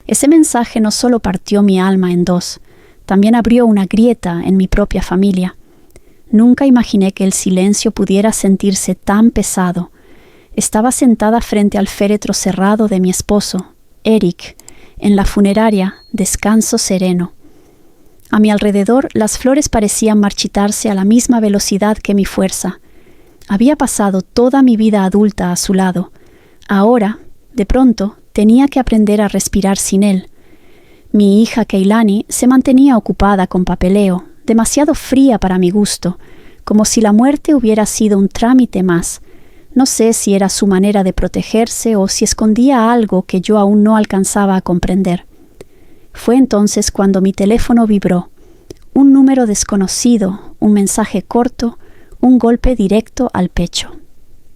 Ese mensaje no solo partió mi alma en dos, también abrió una grieta en mi propia familia. Nunca imaginé que el silencio pudiera sentirse tan pesado. Estaba sentada frente al féretro cerrado de mi esposo, Eric, en la funeraria, descanso sereno. A mi alrededor, las flores parecían marchitarse a la misma velocidad que mi fuerza. Había pasado toda mi vida adulta a su lado. Ahora, de pronto, tenía que aprender a respirar sin él. Mi hija Keilani se mantenía ocupada con papeleo, demasiado fría para mi gusto, como si la muerte hubiera sido un trámite más. No sé si era su manera de protegerse o si escondía algo que yo aún no alcanzaba a comprender. Fue entonces cuando mi teléfono vibró. Un número desconocido, un mensaje corto, un golpe directo al pecho.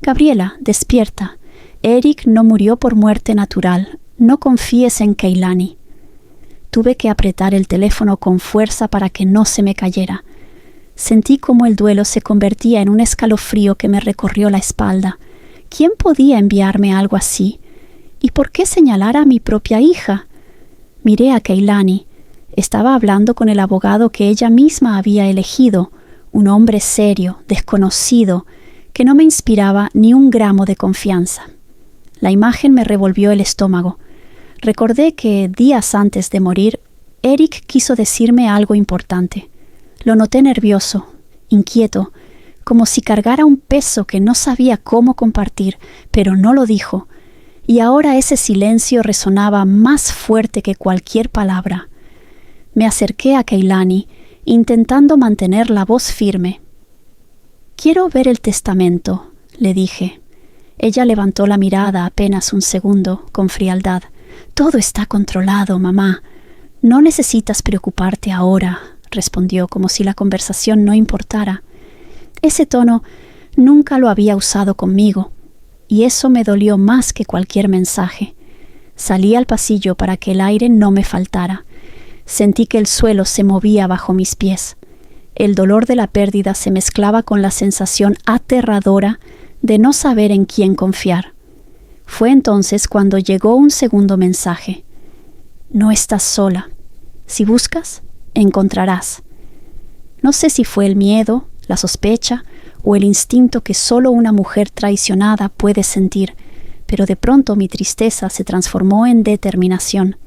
«Gabriela, despierta. Eric no murió por muerte natural. No confíes en Keilani». Tuve que apretar el teléfono con fuerza para que no se me cayera. Sentí como el duelo se convertía en un escalofrío que me recorrió la espalda. ¿Quién podía enviarme algo así? ¿Y por qué señalar a mi propia hija? Miré a Keilani. Estaba hablando con el abogado que ella misma había elegido, un hombre serio, desconocido, que no me inspiraba ni un gramo de confianza. La imagen me revolvió el estómago. Recordé que, días antes de morir, Eric quiso decirme algo importante. Lo noté nervioso, inquieto, como si cargara un peso que no sabía cómo compartir, pero no lo dijo. Y ahora ese silencio resonaba más fuerte que cualquier palabra. Me acerqué a Keilani, intentando mantener la voz firme. «Quiero ver el testamento», le dije. Ella levantó la mirada apenas un segundo, con frialdad. «Todo está controlado, mamá. No necesitas preocuparte ahora», respondió como si la conversación no importara. Ese tono nunca lo había usado conmigo, y eso me dolió más que cualquier mensaje. Salí al pasillo para que el aire no me faltara. Sentí que el suelo se movía bajo mis pies. El dolor de la pérdida se mezclaba con la sensación aterradora de no saber en quién confiar. Fue entonces cuando llegó un segundo mensaje. «No estás sola. Si buscas, encontrarás». No sé si fue el miedo, la sospecha o el instinto que solo una mujer traicionada puede sentir, pero de pronto mi tristeza se transformó en determinación.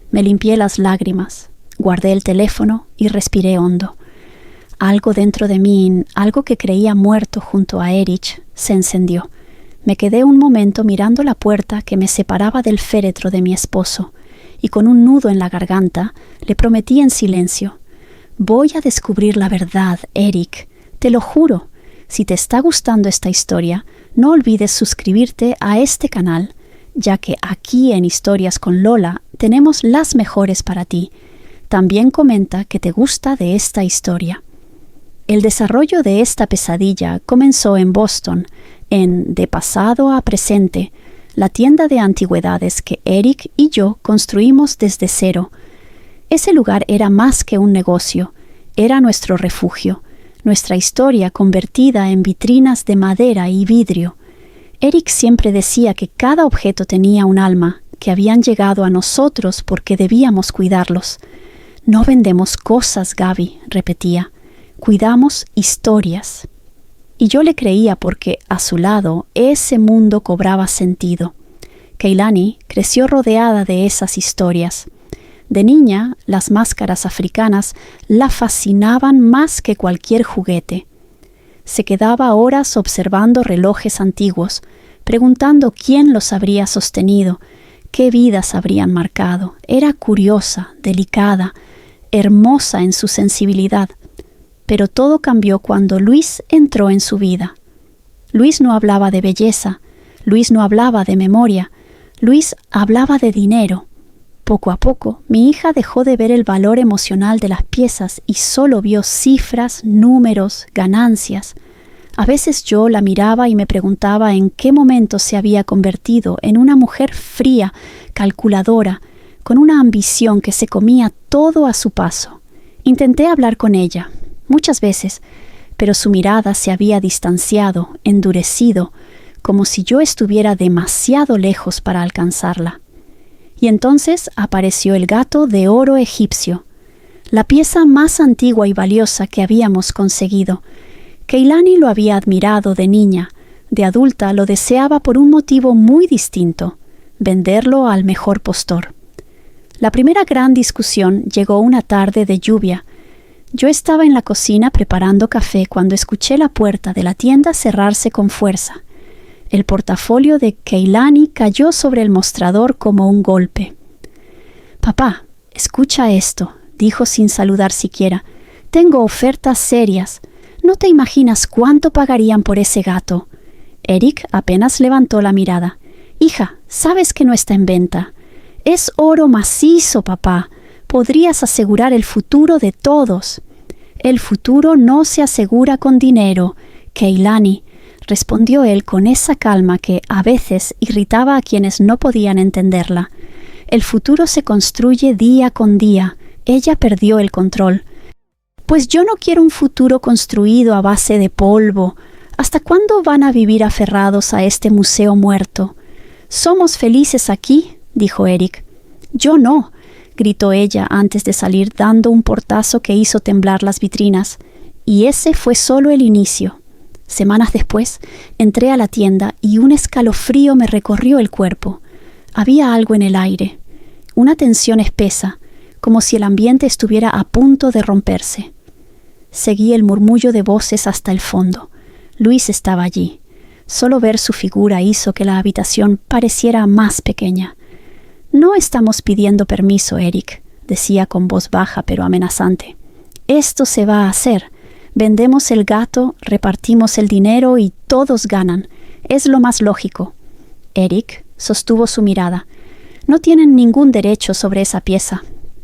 Me limpié las lágrimas, guardé el teléfono y respiré hondo. Algo dentro de mí, algo que creía muerto junto a Erich, se encendió. Me quedé un momento mirando la puerta que me separaba del féretro de mi esposo, y con un nudo en la garganta le prometí en silencio: «Voy a descubrir la verdad, Eric. Te lo juro. Si te está gustando esta historia, no olvides suscribirte a este canal, ya que aquí en Historias con Lola tenemos las mejores para ti. También comenta que te gusta de esta historia». El desarrollo de esta pesadilla comenzó en Boston, en De Pasado a Presente, la tienda de antigüedades que Eric y yo construimos desde cero. Ese lugar era más que un negocio, era nuestro refugio, nuestra historia convertida en vitrinas de madera y vidrio. Eric siempre decía que cada objeto tenía un alma, que habían llegado a nosotros porque debíamos cuidarlos. «No vendemos cosas, Gaby», repetía. «Cuidamos historias». Y yo le creía porque, a su lado, ese mundo cobraba sentido. Keilani creció rodeada de esas historias. De niña, las máscaras africanas la fascinaban más que cualquier juguete. Se quedaba horas observando relojes antiguos, preguntando quién los habría sostenido, qué vidas habrían marcado. Era curiosa, delicada, hermosa en su sensibilidad. Pero todo cambió cuando Luis entró en su vida. Luis no hablaba de belleza, Luis no hablaba de memoria, Luis hablaba de dinero. Poco a poco, mi hija dejó de ver el valor emocional de las piezas y solo vio cifras, números, ganancias. A veces yo la miraba y me preguntaba en qué momento se había convertido en una mujer fría, calculadora, con una ambición que se comía todo a su paso. Intenté hablar con ella, muchas veces, pero su mirada se había distanciado, endurecido, como si yo estuviera demasiado lejos para alcanzarla. Y entonces apareció el gato de oro egipcio, la pieza más antigua y valiosa que habíamos conseguido. Keilani lo había admirado de niña. De adulta lo deseaba por un motivo muy distinto: venderlo al mejor postor. La primera gran discusión llegó una tarde de lluvia. Yo estaba en la cocina preparando café cuando escuché la puerta de la tienda cerrarse con fuerza. El portafolio de Keilani cayó sobre el mostrador como un golpe. «Papá, escucha esto», dijo sin saludar siquiera. «Tengo ofertas serias. No te imaginas cuánto pagarían por ese gato». Eric apenas levantó la mirada. «Hija, sabes que no está en venta. Es oro macizo, papá. Podrías asegurar el futuro de todos». «El futuro no se asegura con dinero, Keilani», respondió él con esa calma que a veces irritaba a quienes no podían entenderla. «El futuro se construye día con día». Ella perdió el control. «Pues yo no quiero un futuro construido a base de polvo. ¿Hasta cuándo van a vivir aferrados a este museo muerto?» «Somos felices aquí», dijo Eric. «Yo no», gritó ella antes de salir, dando un portazo que hizo temblar las vitrinas. Y ese fue solo el inicio. Semanas después, entré a la tienda y un escalofrío me recorrió el cuerpo. Había algo en el aire, una tensión espesa, como si el ambiente estuviera a punto de romperse. Seguí el murmullo de voces hasta el fondo. Luis estaba allí. Solo ver su figura hizo que la habitación pareciera más pequeña. «No estamos pidiendo permiso, Eric», decía con voz baja pero amenazante. «Esto se va a hacer. Vendemos el gato, repartimos el dinero y todos ganan. Es lo más lógico». Eric sostuvo su mirada. «No tienen ningún derecho sobre esa pieza».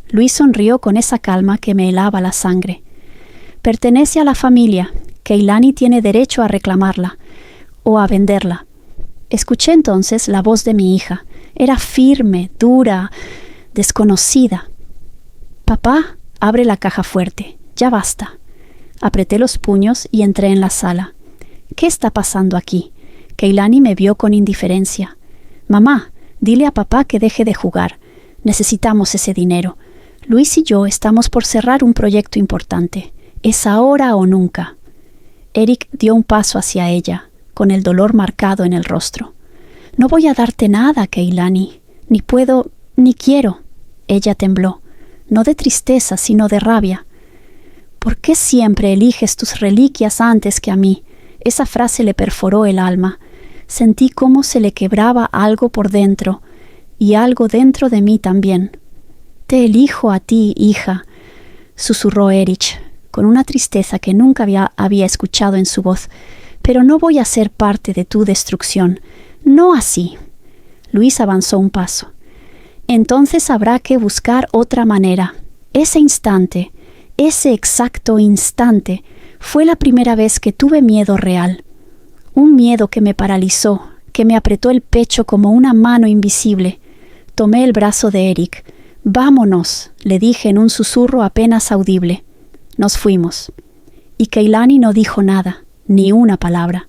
Luis sonrió con esa calma que me helaba la sangre. «Pertenece a la familia. Keilani tiene derecho a reclamarla o a venderla». Escuché entonces la voz de mi hija. Era firme, dura, desconocida. «Papá, abre la caja fuerte. Ya basta». Apreté los puños y entré en la sala. «¿Qué está pasando aquí?» Keilani me vio con indiferencia. «Mamá, dile a papá que deje de jugar. Necesitamos ese dinero. Luis y yo estamos por cerrar un proyecto importante. Es ahora o nunca». Eric dio un paso hacia ella, con el dolor marcado en el rostro. «No voy a darte nada, Keilani. Ni puedo, ni quiero». Ella tembló, no de tristeza, sino de rabia. «¿Por qué siempre eliges tus reliquias antes que a mí?». Esa frase le perforó el alma. Sentí cómo se le quebraba algo por dentro, y algo dentro de mí también. «Te elijo a ti, hija», susurró Erich, con una tristeza que nunca había escuchado en su voz. «Pero no voy a ser parte de tu destrucción. No así». Luis avanzó un paso. «Entonces habrá que buscar otra manera». Ese instante, ese exacto instante, fue la primera vez que tuve miedo real. Un miedo que me paralizó, que me apretó el pecho como una mano invisible. Tomé el brazo de Eric. «Vámonos», le dije en un susurro apenas audible. Nos fuimos. Y Keilani no dijo nada, ni una palabra.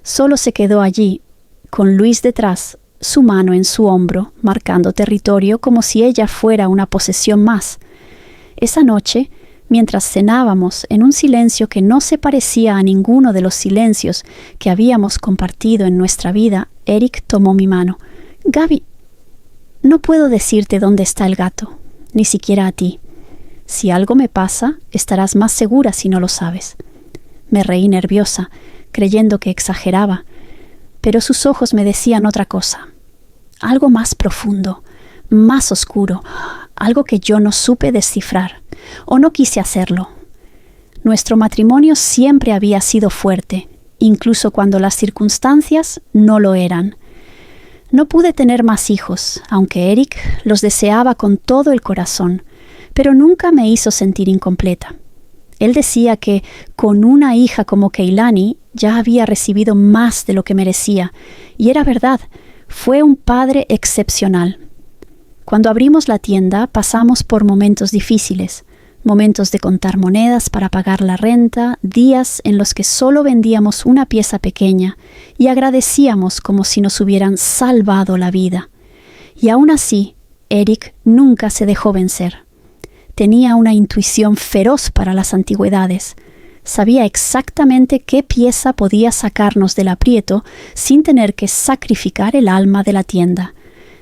Solo se quedó allí, con Luis detrás, su mano en su hombro, marcando territorio como si ella fuera una posesión más. Esa noche, mientras cenábamos en un silencio que no se parecía a ninguno de los silencios que habíamos compartido en nuestra vida, Eric tomó mi mano. «Gaby, no puedo decirte dónde está el gato, ni siquiera a ti. Si algo me pasa, estarás más segura si no lo sabes». Me reí nerviosa, creyendo que exageraba, pero sus ojos me decían otra cosa. Algo más profundo, más oscuro, algo que yo no supe descifrar, o no quise hacerlo. Nuestro matrimonio siempre había sido fuerte, incluso cuando las circunstancias no lo eran. No pude tener más hijos, aunque Eric los deseaba con todo el corazón, pero nunca me hizo sentir incompleta. Él decía que con una hija como Keilani ya había recibido más de lo que merecía, y era verdad, fue un padre excepcional. Cuando abrimos la tienda pasamos por momentos difíciles, momentos de contar monedas para pagar la renta, días en los que solo vendíamos una pieza pequeña y agradecíamos como si nos hubieran salvado la vida. Y aún así, Eric nunca se dejó vencer. Tenía una intuición feroz para las antigüedades. Sabía exactamente qué pieza podía sacarnos del aprieto sin tener que sacrificar el alma de la tienda.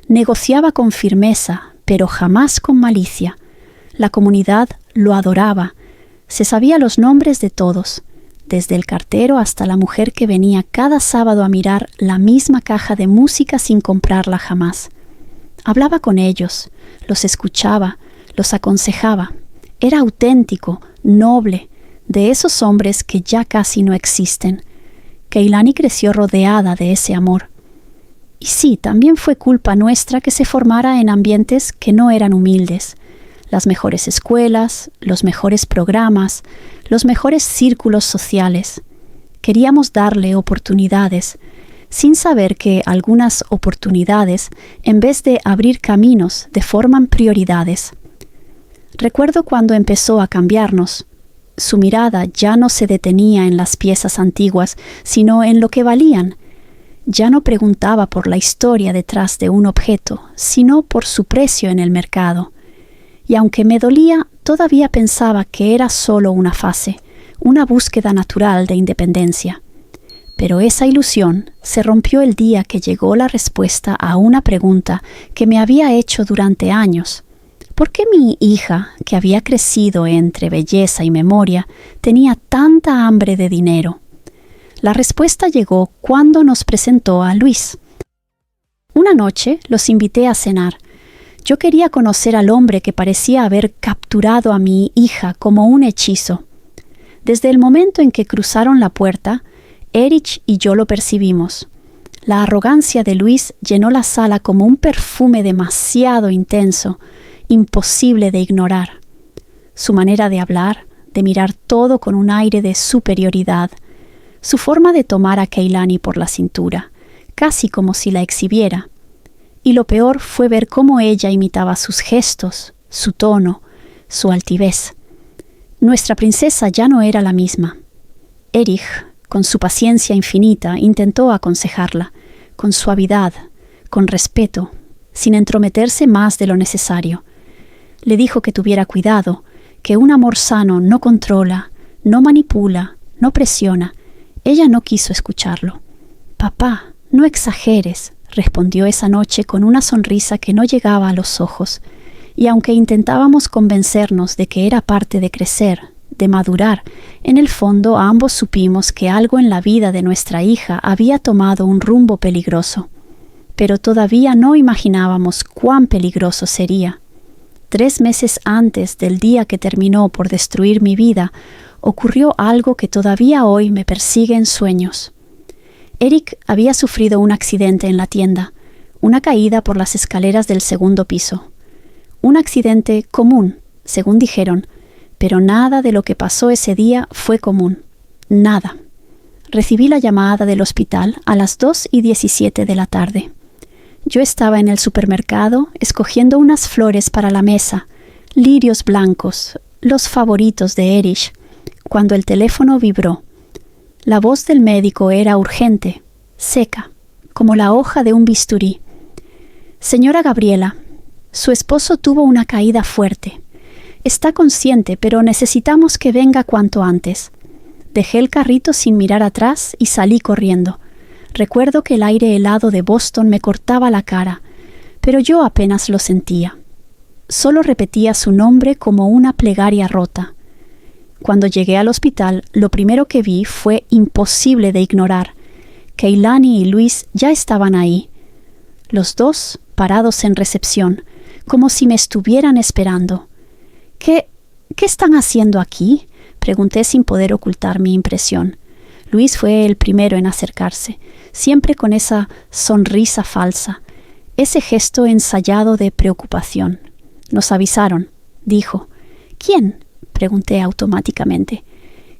Negociaba con firmeza, pero jamás con malicia. La comunidad lo adoraba. Se sabía los nombres de todos, desde el cartero hasta la mujer que venía cada sábado a mirar la misma caja de música sin comprarla jamás. Hablaba con ellos, los escuchaba, los aconsejaba. Era auténtico, noble, de esos hombres que ya casi no existen. Keilani creció rodeada de ese amor. Y sí, también fue culpa nuestra que se formara en ambientes que no eran humildes. Las mejores escuelas, los mejores programas, los mejores círculos sociales. Queríamos darle oportunidades, sin saber que algunas oportunidades, en vez de abrir caminos, deforman prioridades. Recuerdo cuando empezó a cambiarnos. Su mirada ya no se detenía en las piezas antiguas, sino en lo que valían. Ya no preguntaba por la historia detrás de un objeto, sino por su precio en el mercado. Y aunque me dolía, todavía pensaba que era solo una fase, una búsqueda natural de independencia. Pero esa ilusión se rompió el día que llegó la respuesta a una pregunta que me había hecho durante años. ¿Por qué mi hija, que había crecido entre belleza y memoria, tenía tanta hambre de dinero? La respuesta llegó cuando nos presentó a Luis. Una noche los invité a cenar. Yo quería conocer al hombre que parecía haber capturado a mi hija como un hechizo. Desde el momento en que cruzaron la puerta, Erich y yo lo percibimos. La arrogancia de Luis llenó la sala como un perfume demasiado intenso, imposible de ignorar. Su manera de hablar, de mirar todo con un aire de superioridad, su forma de tomar a Keilani por la cintura, casi como si la exhibiera. Y lo peor fue ver cómo ella imitaba sus gestos, su tono, su altivez. Nuestra princesa ya no era la misma. Erich, con su paciencia infinita, intentó aconsejarla, con suavidad, con respeto, sin entrometerse más de lo necesario. Le dijo que tuviera cuidado, que un amor sano no controla, no manipula, no presiona. Ella no quiso escucharlo. «Papá, no exageres», respondió esa noche con una sonrisa que no llegaba a los ojos. Y aunque intentábamos convencernos de que era parte de crecer, de madurar, en el fondo ambos supimos que algo en la vida de nuestra hija había tomado un rumbo peligroso. Pero todavía no imaginábamos cuán peligroso sería. 3 meses antes del día que terminó por destruir mi vida, ocurrió algo que todavía hoy me persigue en sueños. Eric había sufrido un accidente en la tienda, una caída por las escaleras del 2º piso. Un accidente común, según dijeron, pero nada de lo que pasó ese día fue común. Nada. Recibí la llamada del hospital a las 2:17 de la tarde. Yo estaba en el supermercado escogiendo unas flores para la mesa, lirios blancos, los favoritos de Erich, cuando el teléfono vibró. La voz del médico era urgente, seca, como la hoja de un bisturí. «Señora Gabriela, su esposo tuvo una caída fuerte. Está consciente, pero necesitamos que venga cuanto antes». Dejé el carrito sin mirar atrás y salí corriendo. Recuerdo que el aire helado de Boston me cortaba la cara, pero yo apenas lo sentía. Solo repetía su nombre como una plegaria rota. Cuando llegué al hospital, lo primero que vi fue imposible de ignorar. Keilani y Luis ya estaban ahí. Los dos parados en recepción, como si me estuvieran esperando. ¿Qué están haciendo aquí?», pregunté sin poder ocultar mi impresión. Luis fue el primero en acercarse, siempre con esa sonrisa falsa, ese gesto ensayado de preocupación. «Nos avisaron», dijo. «¿Quién?», pregunté automáticamente.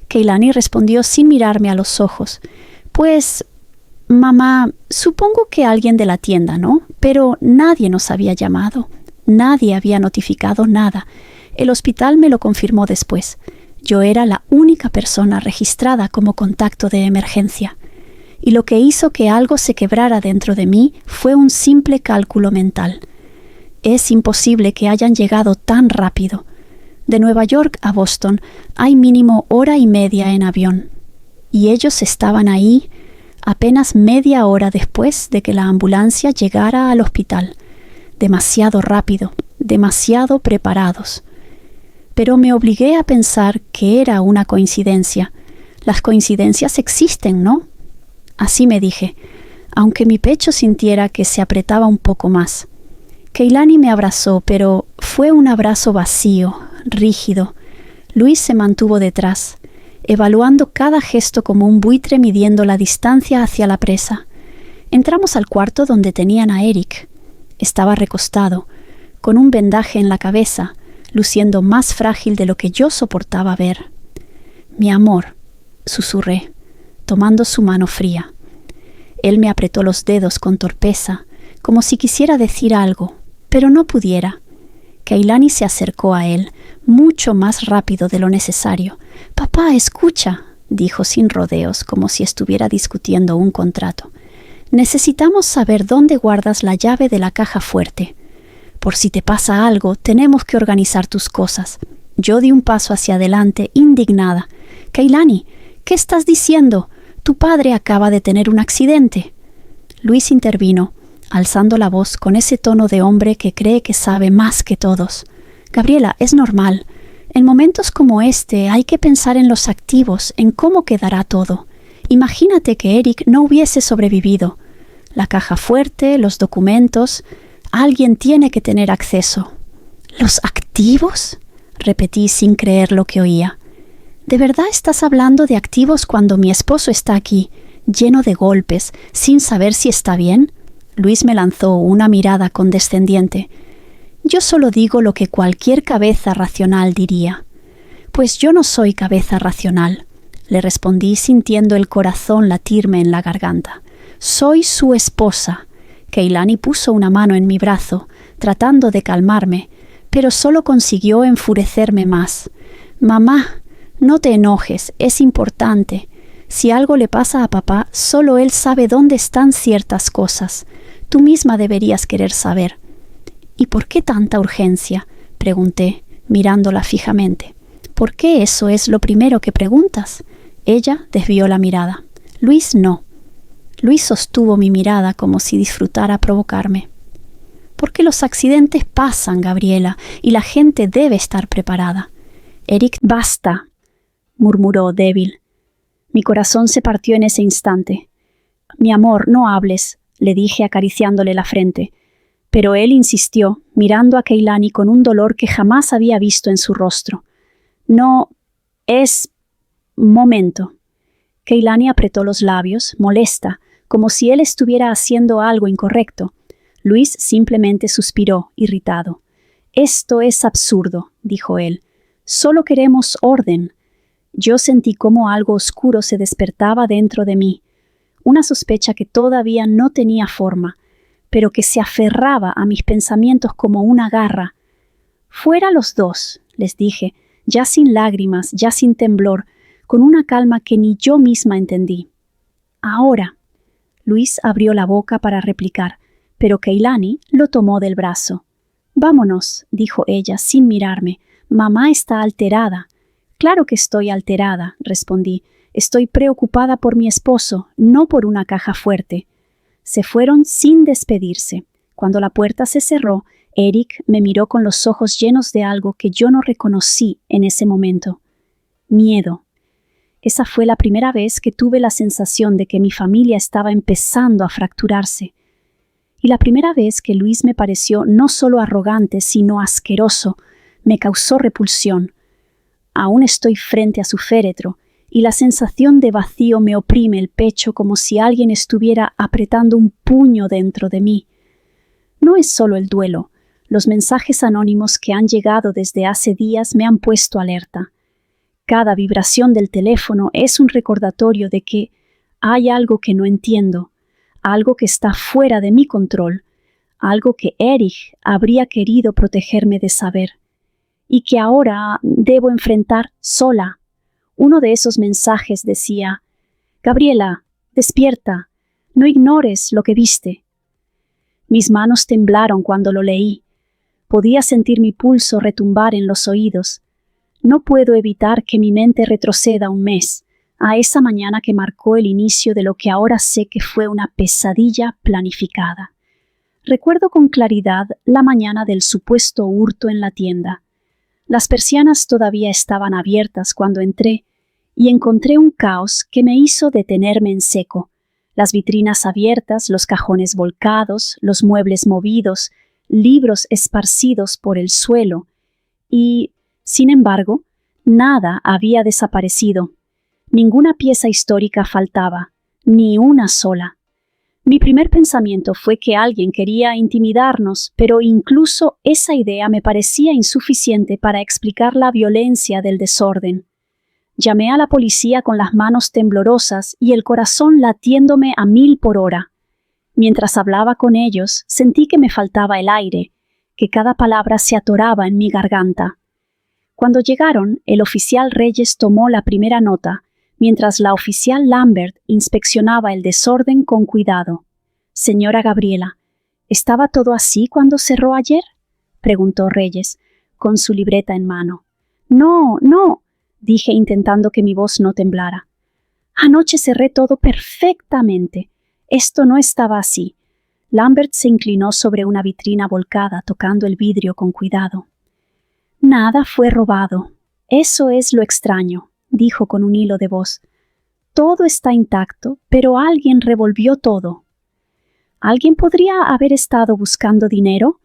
Keilani respondió sin mirarme a los ojos. «Pues, mamá, supongo que alguien de la tienda, ¿no? Pero nadie nos había llamado. Nadie había notificado nada. El hospital me lo confirmó después. Yo era la única persona registrada como contacto de emergencia. Y lo que hizo que algo se quebrara dentro de mí fue un simple cálculo mental. Es imposible que hayan llegado tan rápido. De Nueva York a Boston hay mínimo hora y media en avión. Y ellos estaban ahí apenas media hora después de que la ambulancia llegara al hospital. Demasiado rápido, demasiado preparados. Pero me obligué a pensar que era una coincidencia. Las coincidencias existen, ¿no? Así me dije, aunque mi pecho sintiera que se apretaba un poco más. Keilani me abrazó, pero fue un abrazo vacío, rígido. Luis se mantuvo detrás, evaluando cada gesto como un buitre midiendo la distancia hacia la presa. Entramos al cuarto donde tenían a Eric. Estaba recostado, con un vendaje en la cabeza, luciendo más frágil de lo que yo soportaba ver. «Mi amor», susurré, tomando su mano fría. Él me apretó los dedos con torpeza, como si quisiera decir algo, pero no pudiera. Keilani se acercó a él, mucho más rápido de lo necesario. «Papá, escucha», dijo sin rodeos, como si estuviera discutiendo un contrato. «Necesitamos saber dónde guardas la llave de la caja fuerte. Por si te pasa algo, tenemos que organizar tus cosas». Yo di un paso hacia adelante, indignada. «Keilani, ¿qué estás diciendo? Tu padre acaba de tener un accidente». Luis intervino, alzando la voz con ese tono de hombre que cree que sabe más que todos. «Gabriela, es normal. En momentos como este hay que pensar en los activos, en cómo quedará todo. Imagínate que Eric no hubiese sobrevivido. La caja fuerte, los documentos, alguien tiene que tener acceso». «¿Los activos?», repetí sin creer lo que oía. «¿De verdad estás hablando de activos cuando mi esposo está aquí, lleno de golpes, sin saber si está bien?» Luis me lanzó una mirada condescendiente. «Yo solo digo lo que cualquier cabeza racional diría». «Pues yo no soy cabeza racional», le respondí sintiendo el corazón latirme en la garganta. «Soy su esposa». Keilani puso una mano en mi brazo, tratando de calmarme, pero solo consiguió enfurecerme más. «Mamá, no te enojes, es importante. Si algo le pasa a papá, solo él sabe dónde están ciertas cosas. Tú misma deberías querer saber». «¿Y por qué tanta urgencia?», pregunté, mirándola fijamente. «¿Por qué eso es lo primero que preguntas?». Ella desvió la mirada. Luis no. Luis sostuvo mi mirada como si disfrutara provocarme. «Porque los accidentes pasan, Gabriela, y la gente debe estar preparada». «Eric, basta», murmuró débil. Mi corazón se partió en ese instante. «Mi amor, no hables», le dije acariciándole la frente. Pero él insistió, mirando a Keilani con un dolor que jamás había visto en su rostro. «No, es... momento». Keilani apretó los labios, molesta, como si él estuviera haciendo algo incorrecto. Luis simplemente suspiró, irritado. «Esto es absurdo», dijo él. «Solo queremos orden». Yo sentí cómo algo oscuro se despertaba dentro de mí, una sospecha que todavía no tenía forma, pero que se aferraba a mis pensamientos como una garra. «Fuera los dos», les dije, ya sin lágrimas, ya sin temblor, con una calma que ni yo misma entendí. «Ahora». Luis abrió la boca para replicar, pero Keilani lo tomó del brazo. «Vámonos», dijo ella sin mirarme. «Mamá está alterada». «Claro que estoy alterada», respondí. «Estoy preocupada por mi esposo, no por una caja fuerte». Se fueron sin despedirse. Cuando la puerta se cerró, Eric me miró con los ojos llenos de algo que yo no reconocí en ese momento. Miedo. Esa fue la primera vez que tuve la sensación de que mi familia estaba empezando a fracturarse. Y la primera vez que Luis me pareció no solo arrogante, sino asqueroso, me causó repulsión. Aún estoy frente a su féretro, y la sensación de vacío me oprime el pecho como si alguien estuviera apretando un puño dentro de mí. No es solo el duelo. Los mensajes anónimos que han llegado desde hace días me han puesto alerta. Cada vibración del teléfono es un recordatorio de que hay algo que no entiendo, algo que está fuera de mi control, algo que Eric habría querido protegerme de saber, y que ahora debo enfrentar sola. Uno de esos mensajes decía: «Gabriela, despierta, no ignores lo que viste». Mis manos temblaron cuando lo leí. Podía sentir mi pulso retumbar en los oídos. No puedo evitar que mi mente retroceda un mes, a esa mañana que marcó el inicio de lo que ahora sé que fue una pesadilla planificada. Recuerdo con claridad la mañana del supuesto hurto en la tienda. Las persianas todavía estaban abiertas cuando entré y encontré un caos que me hizo detenerme en seco. Las vitrinas abiertas, los cajones volcados, los muebles movidos, libros esparcidos por el suelo y, sin embargo, nada había desaparecido. Ninguna pieza histórica faltaba, ni una sola. Mi primer pensamiento fue que alguien quería intimidarnos, pero incluso esa idea me parecía insuficiente para explicar la violencia del desorden. Llamé a la policía con las manos temblorosas y el corazón latiéndome a 1000 por hora. Mientras hablaba con ellos, sentí que me faltaba el aire, que cada palabra se atoraba en mi garganta. Cuando llegaron, el oficial Reyes tomó la primera nota, mientras la oficial Lambert inspeccionaba el desorden con cuidado. «Señora Gabriela, ¿estaba todo así cuando cerró ayer?», preguntó Reyes, con su libreta en mano. «No, no», dije intentando que mi voz no temblara. «Anoche cerré todo perfectamente. Esto no estaba así». Lambert se inclinó sobre una vitrina volcada, tocando el vidrio con cuidado. «Nada fue robado. Eso es lo extraño», dijo con un hilo de voz. «Todo está intacto, pero alguien revolvió todo». «¿Alguien podría haber estado buscando dinero?»,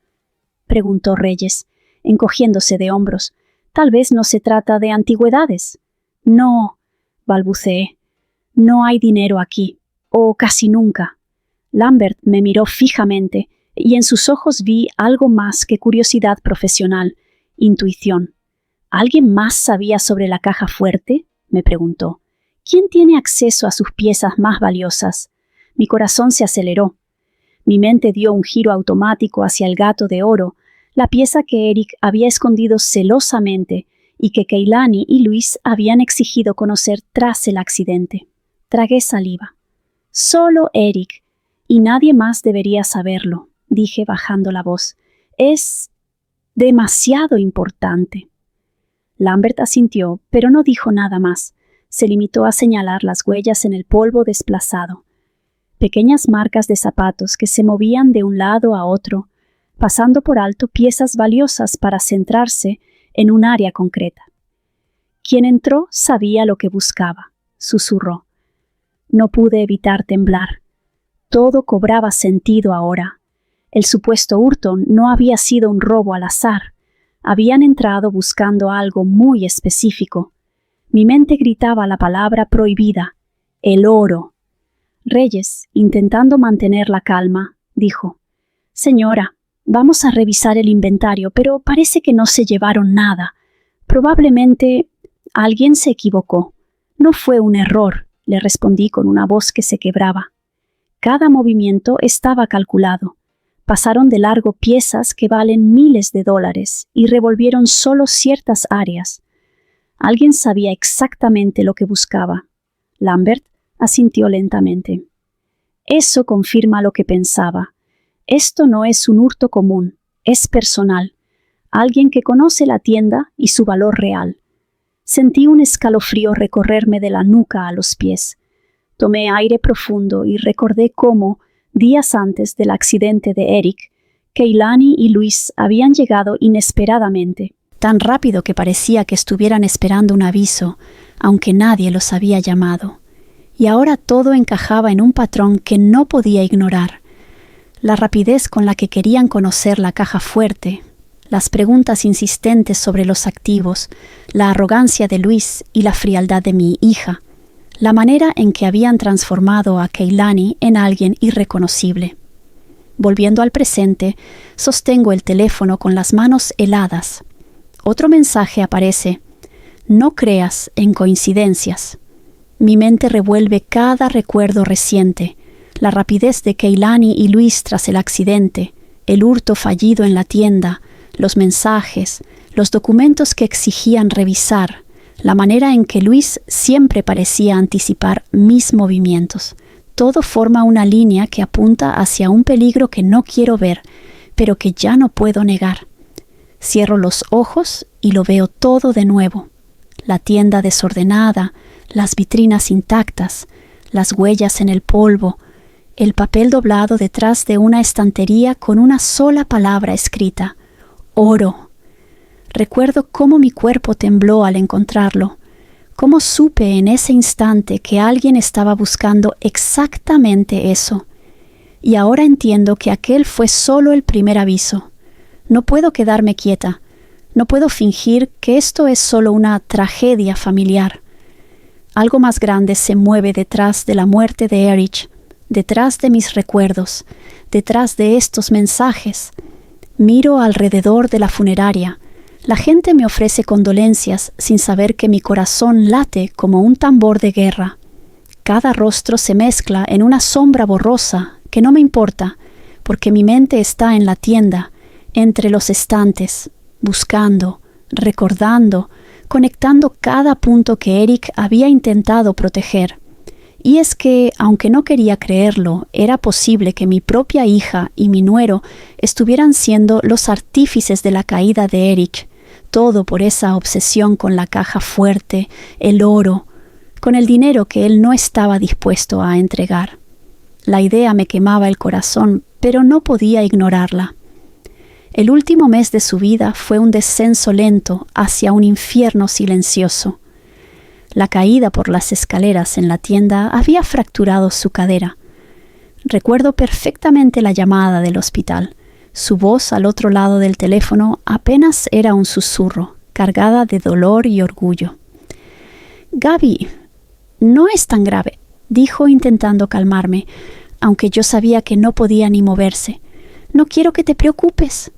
preguntó Reyes, encogiéndose de hombros. «Tal vez no se trata de antigüedades». «No», balbuceé. «No hay dinero aquí, o casi nunca». Lambert me miró fijamente, y en sus ojos vi algo más que curiosidad profesional, intuición. «¿Alguien más sabía sobre la caja fuerte?», me preguntó. «¿Quién tiene acceso a sus piezas más valiosas?». Mi corazón se aceleró. Mi mente dio un giro automático hacia el gato de oro, la pieza que Eric había escondido celosamente y que Keilani y Luis habían exigido conocer tras el accidente. Tragué saliva. «Solo Eric, y nadie más debería saberlo», dije bajando la voz. «Es demasiado importante». Lambert asintió, pero no dijo nada más. Se limitó a señalar las huellas en el polvo desplazado. Pequeñas marcas de zapatos que se movían de un lado a otro, pasando por alto piezas valiosas para centrarse en un área concreta. «Quien entró sabía lo que buscaba», susurró. No pude evitar temblar. Todo cobraba sentido ahora. El supuesto hurto no había sido un robo al azar. Habían entrado buscando algo muy específico. Mi mente gritaba la palabra prohibida: el oro. Reyes, intentando mantener la calma, dijo: «Señora, vamos a revisar el inventario, pero parece que no se llevaron nada. Probablemente alguien se equivocó. No fue un error», le respondí con una voz que se quebraba. Cada movimiento estaba calculado. Pasaron de largo piezas que valen miles de dólares y revolvieron solo ciertas áreas. Alguien sabía exactamente lo que buscaba. Lambert asintió lentamente. «Eso confirma lo que pensaba. Esto no es un hurto común, es personal. Alguien que conoce la tienda y su valor real». Sentí un escalofrío recorrerme de la nuca a los pies. Tomé aire profundo y recordé cómo, días antes del accidente de Eric, Keilani y Luis habían llegado inesperadamente, tan rápido que parecía que estuvieran esperando un aviso, aunque nadie los había llamado. Y ahora todo encajaba en un patrón que no podía ignorar. La rapidez con la que querían conocer la caja fuerte, las preguntas insistentes sobre los activos, la arrogancia de Luis y la frialdad de mi hija, la manera en que habían transformado a Keilani en alguien irreconocible. Volviendo al presente, sostengo el teléfono con las manos heladas. Otro mensaje aparece: «No creas en coincidencias». Mi mente revuelve cada recuerdo reciente, la rapidez de Keilani y Luis tras el accidente, el hurto fallido en la tienda, los mensajes, los documentos que exigían revisar, la manera en que Luis siempre parecía anticipar mis movimientos. Todo forma una línea que apunta hacia un peligro que no quiero ver, pero que ya no puedo negar. Cierro los ojos y lo veo todo de nuevo. La tienda desordenada, las vitrinas intactas, las huellas en el polvo, el papel doblado detrás de una estantería con una sola palabra escrita: oro. Recuerdo cómo mi cuerpo tembló al encontrarlo, cómo supe en ese instante que alguien estaba buscando exactamente eso. Y ahora entiendo que aquel fue solo el primer aviso. No puedo quedarme quieta. No puedo fingir que esto es solo una tragedia familiar. Algo más grande se mueve detrás de la muerte de Erich, detrás de mis recuerdos, detrás de estos mensajes. Miro alrededor de la funeraria. La gente me ofrece condolencias sin saber que mi corazón late como un tambor de guerra. Cada rostro se mezcla en una sombra borrosa que no me importa, porque mi mente está en la tienda, entre los estantes, buscando, recordando, conectando cada punto que Eric había intentado proteger. Y es que, aunque no quería creerlo, era posible que mi propia hija y mi nuero estuvieran siendo los artífices de la caída de Eric, todo por esa obsesión con la caja fuerte, el oro, con el dinero que él no estaba dispuesto a entregar. La idea me quemaba el corazón, pero no podía ignorarla. El último mes de su vida fue un descenso lento hacia un infierno silencioso. La caída por las escaleras en la tienda había fracturado su cadera. Recuerdo perfectamente la llamada del hospital. Su voz al otro lado del teléfono apenas era un susurro, cargada de dolor y orgullo. «Gaby, no es tan grave», dijo intentando calmarme, aunque yo sabía que no podía ni moverse. «No quiero que te preocupes».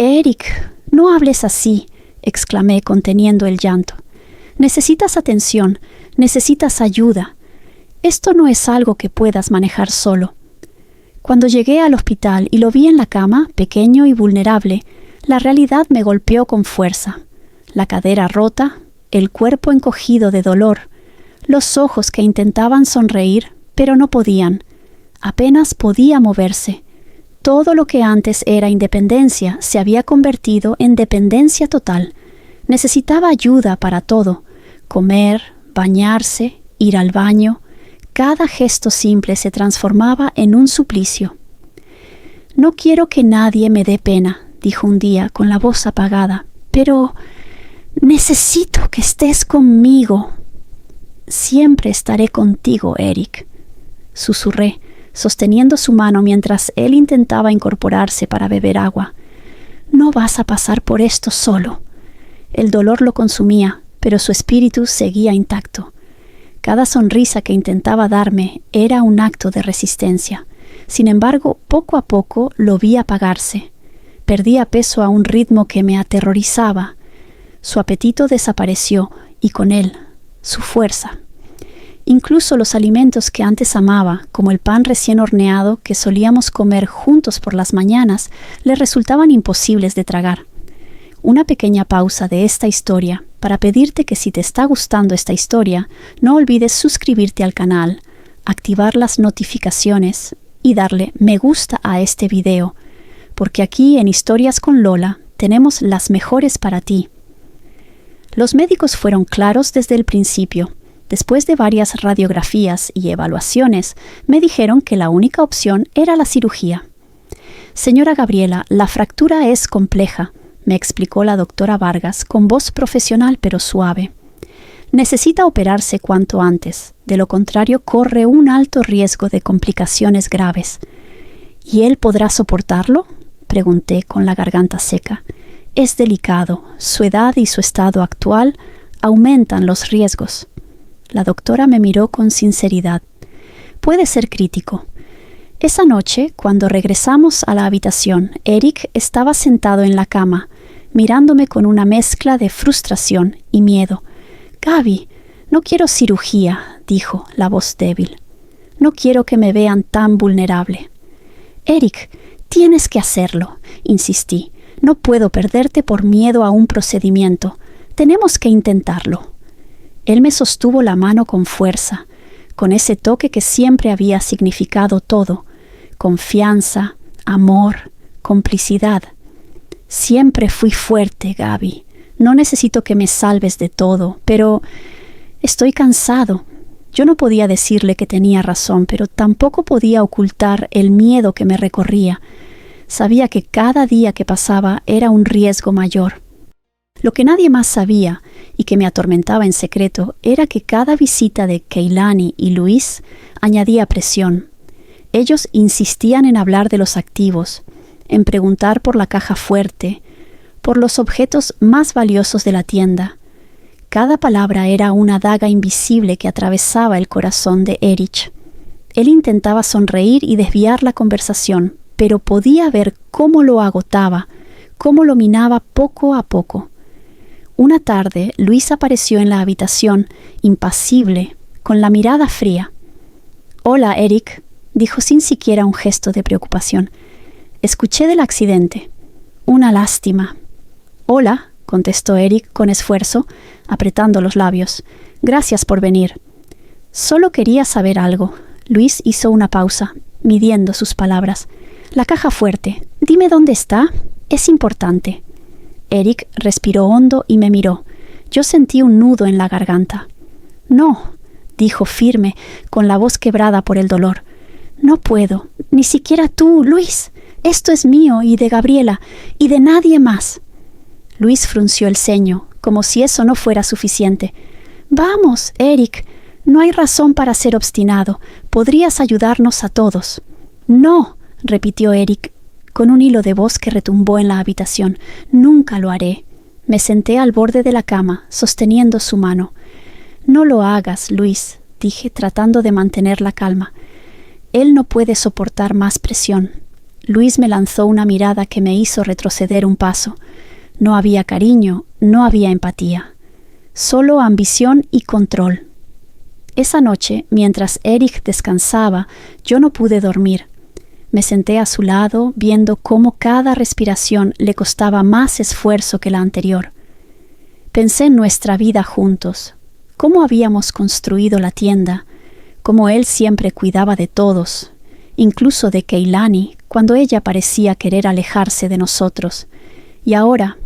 «Eric, no hables así», exclamé conteniendo el llanto. «Necesitas atención, necesitas ayuda. Esto no es algo que puedas manejar solo». Cuando llegué al hospital y lo vi en la cama, pequeño y vulnerable, la realidad me golpeó con fuerza. La cadera rota, el cuerpo encogido de dolor, los ojos que intentaban sonreír, pero no podían. Apenas podía moverse. Todo lo que antes era independencia se había convertido en dependencia total. Necesitaba ayuda para todo: comer, bañarse, ir al baño. Cada gesto simple se transformaba en un suplicio. «No quiero que nadie me dé pena», dijo un día con la voz apagada, «pero necesito que estés conmigo». «Siempre estaré contigo, Eric», susurré, sosteniendo su mano mientras él intentaba incorporarse para beber agua. «No vas a pasar por esto solo». El dolor lo consumía, pero su espíritu seguía intacto. Cada sonrisa que intentaba darme era un acto de resistencia. Sin embargo, poco a poco lo vi apagarse. Perdía peso a un ritmo que me aterrorizaba. Su apetito desapareció y con él su fuerza. Incluso los alimentos que antes amaba, como el pan recién horneado que solíamos comer juntos por las mañanas, le resultaban imposibles de tragar. Una pequeña pausa de esta historia para pedirte que si te está gustando esta historia, no olvides suscribirte al canal, activar las notificaciones y darle me gusta a este video, porque aquí en Historias con Lola tenemos las mejores para ti. Los médicos fueron claros desde el principio. Después de varias radiografías y evaluaciones, me dijeron que la única opción era la cirugía. «Señora Gabriela, la fractura es compleja», me explicó la doctora Vargas con voz profesional pero suave. «Necesita operarse cuanto antes, de lo contrario corre un alto riesgo de complicaciones graves». «¿Y él podrá soportarlo?», pregunté con la garganta seca. «Es delicado, su edad y su estado actual aumentan los riesgos». La doctora me miró con sinceridad. «Puede ser crítico». Esa noche, cuando regresamos a la habitación, Eric estaba sentado en la cama, mirándome con una mezcla de frustración y miedo. «Gaby, no quiero cirugía», dijo, la voz débil. «No quiero que me vean tan vulnerable». «Eric, tienes que hacerlo», insistí. «No puedo perderte por miedo a un procedimiento. Tenemos que intentarlo». Él me sostuvo la mano con fuerza, con ese toque que siempre había significado todo: confianza, amor, complicidad. Siempre fui fuerte, Gaby. No necesito que me salves de todo, pero estoy cansado. Yo no podía decirle que tenía razón, pero tampoco podía ocultar el miedo que me recorría. Sabía que cada día que pasaba era un riesgo mayor. Lo que nadie más sabía y que me atormentaba en secreto era que cada visita de Keilani y Luis añadía presión. Ellos insistían en hablar de los activos, en preguntar por la caja fuerte, por los objetos más valiosos de la tienda. Cada palabra era una daga invisible que atravesaba el corazón de Erich. Él intentaba sonreír y desviar la conversación, pero podía ver cómo lo agotaba, cómo lo minaba poco a poco. Una tarde, Luis apareció en la habitación, impasible, con la mirada fría. «Hola, Eric», dijo sin siquiera un gesto de preocupación. «Escuché del accidente. Una lástima». «Hola», contestó Eric con esfuerzo, apretando los labios. «Gracias por venir». «Solo quería saber algo». Luis hizo una pausa, midiendo sus palabras. «La caja fuerte. Dime dónde está. Es importante». Eric respiró hondo y me miró. Yo sentí un nudo en la garganta. «No», dijo firme, con la voz quebrada por el dolor. «No puedo. Ni siquiera tú, Luis. Esto es mío y de Gabriela, y de nadie más». Luis frunció el ceño, como si eso no fuera suficiente. «Vamos, Eric. No hay razón para ser obstinado. Podrías ayudarnos a todos». «No», repitió Eric, con un hilo de voz que retumbó en la habitación. «Nunca lo haré». Me senté al borde de la cama, sosteniendo su mano. «No lo hagas, Luis», dije, tratando de mantener la calma. «Él no puede soportar más presión». Luis me lanzó una mirada que me hizo retroceder un paso. No había cariño, no había empatía. Solo ambición y control. Esa noche, mientras Eric descansaba, yo no pude dormir. Me senté a su lado, viendo cómo cada respiración le costaba más esfuerzo que la anterior. Pensé en nuestra vida juntos, cómo habíamos construido la tienda, cómo él siempre cuidaba de todos, incluso de Keilani, cuando ella parecía querer alejarse de nosotros. Y ahora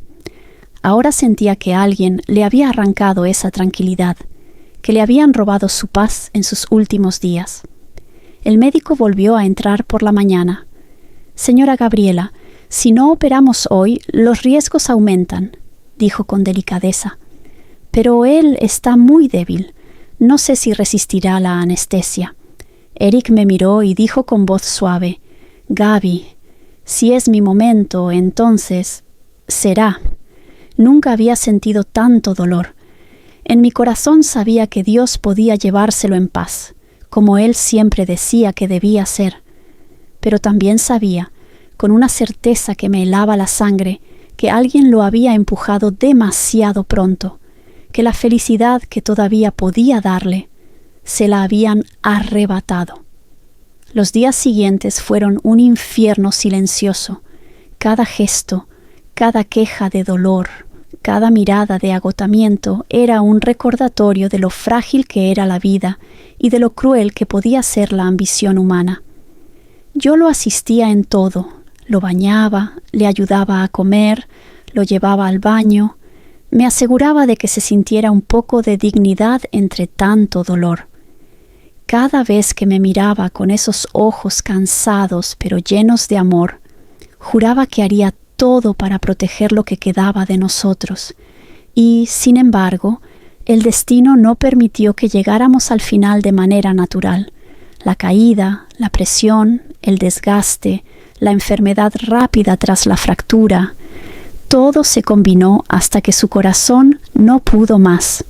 sentía que alguien le había arrancado esa tranquilidad, que le habían robado su paz en sus últimos días. El médico volvió a entrar por la mañana. «Señora Gabriela, si no operamos hoy, los riesgos aumentan», dijo con delicadeza. «Pero él está muy débil. No sé si resistirá la anestesia». Eric me miró y dijo con voz suave: «Gaby, si es mi momento, entonces será». Nunca había sentido tanto dolor. En mi corazón sabía que Dios podía llevárselo en paz, como él siempre decía que debía ser. Pero también sabía, con una certeza que me helaba la sangre, que alguien lo había empujado demasiado pronto, que la felicidad que todavía podía darle, se la habían arrebatado. Los días siguientes fueron un infierno silencioso. Cada gesto, cada queja de dolor, cada mirada de agotamiento era un recordatorio de lo frágil que era la vida y de lo cruel que podía ser la ambición humana. Yo lo asistía en todo, lo bañaba, le ayudaba a comer, lo llevaba al baño, me aseguraba de que se sintiera un poco de dignidad entre tanto dolor. Cada vez que me miraba con esos ojos cansados pero llenos de amor, juraba que haría todo para proteger lo que quedaba de nosotros, y, sin embargo, el destino no permitió que llegáramos al final de manera natural. La caída, la presión, el desgaste, la enfermedad rápida tras la fractura, todo se combinó hasta que su corazón no pudo más.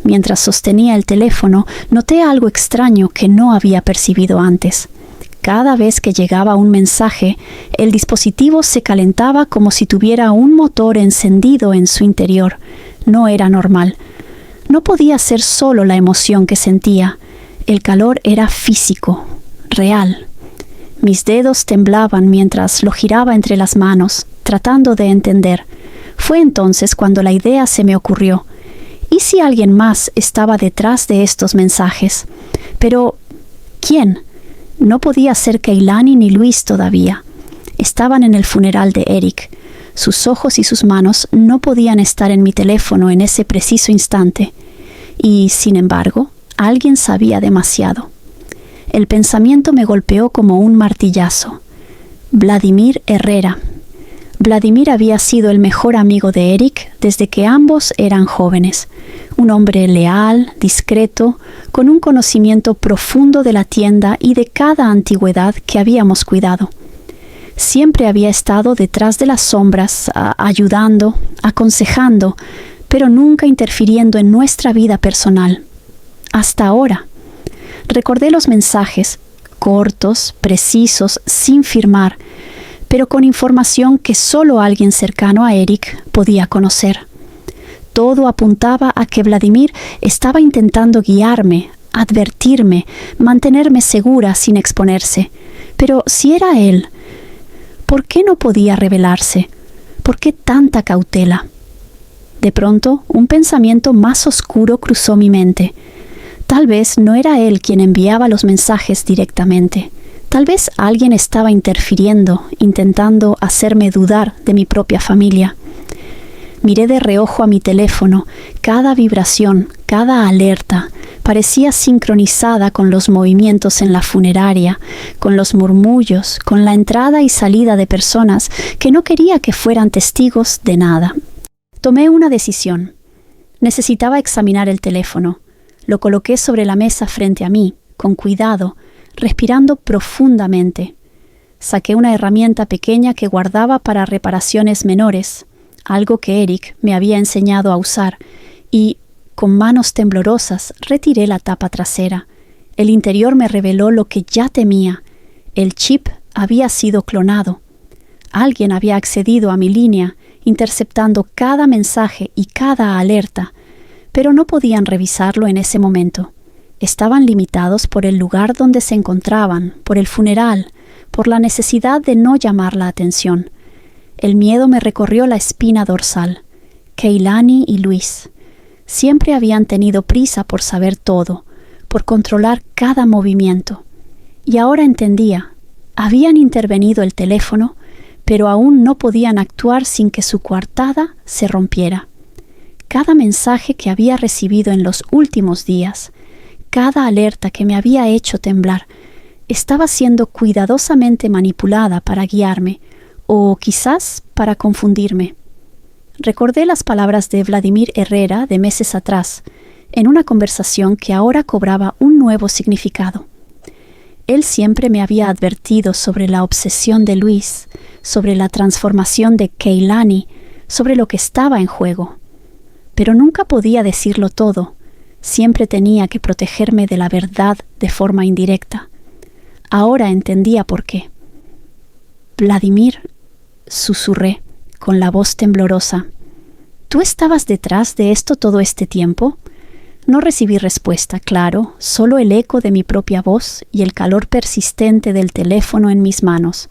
Mientras sostenía el teléfono, noté algo extraño que no había percibido antes. Cada vez que llegaba un mensaje, el dispositivo se calentaba como si tuviera un motor encendido en su interior. No era normal. No podía ser solo la emoción que sentía. El calor era físico, real. Mis dedos temblaban mientras lo giraba entre las manos, tratando de entender. Fue entonces cuando la idea se me ocurrió. ¿Y si alguien más estaba detrás de estos mensajes? Pero, ¿quién? No podía ser Keilani ni Luis todavía. Estaban en el funeral de Eric. Sus ojos y sus manos no podían estar en mi teléfono en ese preciso instante. Y, sin embargo, alguien sabía demasiado. El pensamiento me golpeó como un martillazo. Vladimir Herrera. Vladimir había sido el mejor amigo de Eric desde que ambos eran jóvenes. Un hombre leal, discreto, con un conocimiento profundo de la tienda y de cada antigüedad que habíamos cuidado. Siempre había estado detrás de las sombras, ayudando, aconsejando, pero nunca interfiriendo en nuestra vida personal. Hasta ahora. Recordé los mensajes, cortos, precisos, sin firmar, pero con información que solo alguien cercano a Eric podía conocer. Todo apuntaba a que Vladimir estaba intentando guiarme, advertirme, mantenerme segura sin exponerse. Pero si era él, ¿por qué no podía revelarse? ¿Por qué tanta cautela? De pronto, un pensamiento más oscuro cruzó mi mente. Tal vez no era él quien enviaba los mensajes directamente. Tal vez alguien estaba interfiriendo, intentando hacerme dudar de mi propia familia. Miré de reojo a mi teléfono. Cada vibración, cada alerta, parecía sincronizada con los movimientos en la funeraria, con los murmullos, con la entrada y salida de personas que no quería que fueran testigos de nada. Tomé una decisión. Necesitaba examinar el teléfono. Lo coloqué sobre la mesa frente a mí, con cuidado, respirando profundamente. Saqué una herramienta pequeña que guardaba para reparaciones menores, algo que Eric me había enseñado a usar, y, con manos temblorosas, retiré la tapa trasera. El interior me reveló lo que ya temía. El chip había sido clonado. Alguien había accedido a mi línea, interceptando cada mensaje y cada alerta, pero no podían revisarlo en ese momento. Estaban limitados por el lugar donde se encontraban, por el funeral, por la necesidad de no llamar la atención. El miedo me recorrió la espina dorsal. Keilani y Luis siempre habían tenido prisa por saber todo, por controlar cada movimiento. Y ahora entendía, habían intervenido el teléfono, pero aún no podían actuar sin que su coartada se rompiera. Cada mensaje que había recibido en los últimos días, cada alerta que me había hecho temblar, estaba siendo cuidadosamente manipulada para guiarme, o quizás para confundirme. Recordé las palabras de Vladimir Herrera de meses atrás, en una conversación que ahora cobraba un nuevo significado. Él siempre me había advertido sobre la obsesión de Luis, sobre la transformación de Keilani, sobre lo que estaba en juego. Pero nunca podía decirlo todo. Siempre tenía que protegerme de la verdad de forma indirecta. Ahora entendía por qué. Vladimir, susurré, con la voz temblorosa. ¿Tú estabas detrás de esto todo este tiempo? No recibí respuesta, claro, solo el eco de mi propia voz y el calor persistente del teléfono en mis manos.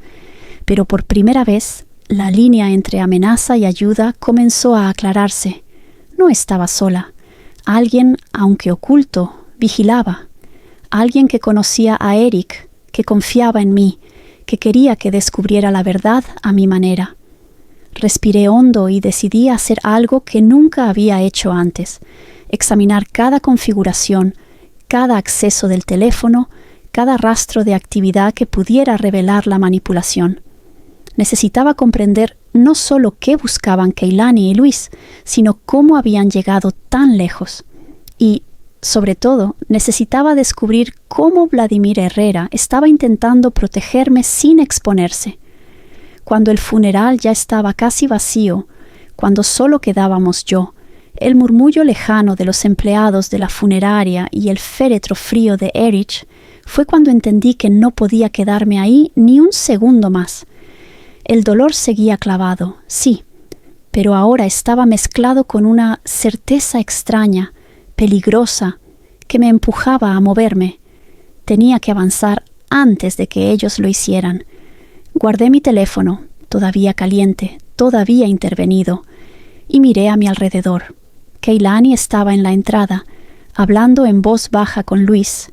Pero por primera vez, la línea entre amenaza y ayuda comenzó a aclararse. No estaba sola. Alguien, aunque oculto, vigilaba. Alguien que conocía a Eric, que confiaba en mí, que quería que descubriera la verdad a mi manera. Respiré hondo y decidí hacer algo que nunca había hecho antes: examinar cada configuración, cada acceso del teléfono, cada rastro de actividad que pudiera revelar la manipulación. Necesitaba comprender no solo qué buscaban Keilani y Luis, sino cómo habían llegado tan lejos. Y, sobre todo, necesitaba descubrir cómo Vladimir Herrera estaba intentando protegerme sin exponerse. Cuando el funeral ya estaba casi vacío, cuando solo quedábamos yo, el murmullo lejano de los empleados de la funeraria y el féretro frío de Erich, fue cuando entendí que no podía quedarme ahí ni un segundo más. El dolor seguía clavado, sí, pero ahora estaba mezclado con una certeza extraña, peligrosa, que me empujaba a moverme. Tenía que avanzar antes de que ellos lo hicieran. Guardé mi teléfono, todavía caliente, todavía intervenido, y miré a mi alrededor. Keilani estaba en la entrada, hablando en voz baja con Luis.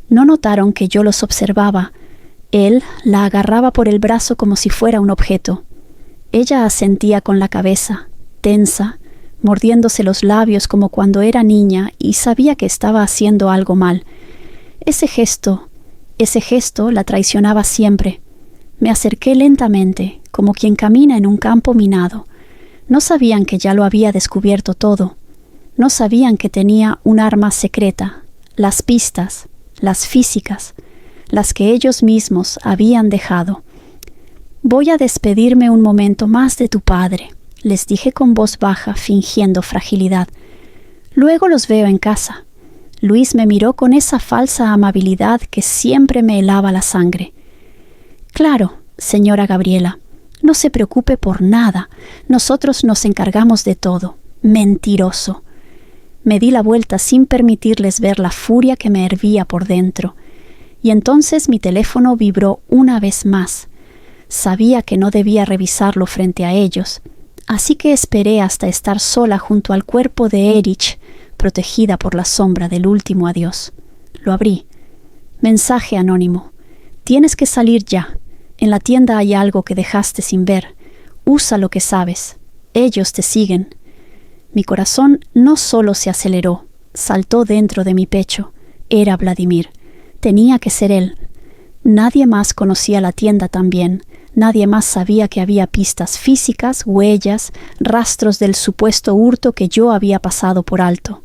No notaron que yo los observaba. Él la agarraba por el brazo como si fuera un objeto. Ella asentía con la cabeza, tensa, mordiéndose los labios como cuando era niña y sabía que estaba haciendo algo mal. Ese gesto la traicionaba siempre. Me acerqué lentamente, como quien camina en un campo minado. No sabían que ya lo había descubierto todo. No sabían que tenía un arma secreta, las pistas, las físicas, las que ellos mismos habían dejado. «Voy a despedirme un momento más de tu padre», les dije con voz baja, fingiendo fragilidad. «Luego los veo en casa». Luis me miró con esa falsa amabilidad que siempre me helaba la sangre. «Claro, señora Gabriela, no se preocupe por nada. Nosotros nos encargamos de todo. Mentiroso». Me di la vuelta sin permitirles ver la furia que me hervía por dentro. Y entonces mi teléfono vibró una vez más. Sabía que no debía revisarlo frente a ellos, así que esperé hasta estar sola junto al cuerpo de Erich, protegida por la sombra del último adiós. Lo abrí. Mensaje anónimo. «Tienes que salir ya. En la tienda hay algo que dejaste sin ver. Usa lo que sabes. Ellos te siguen». Mi corazón no solo se aceleró, saltó dentro de mi pecho. Era Vladimir. Tenía que ser él. Nadie más conocía la tienda tan bien. Nadie más sabía que había pistas físicas, huellas, rastros del supuesto hurto que yo había pasado por alto.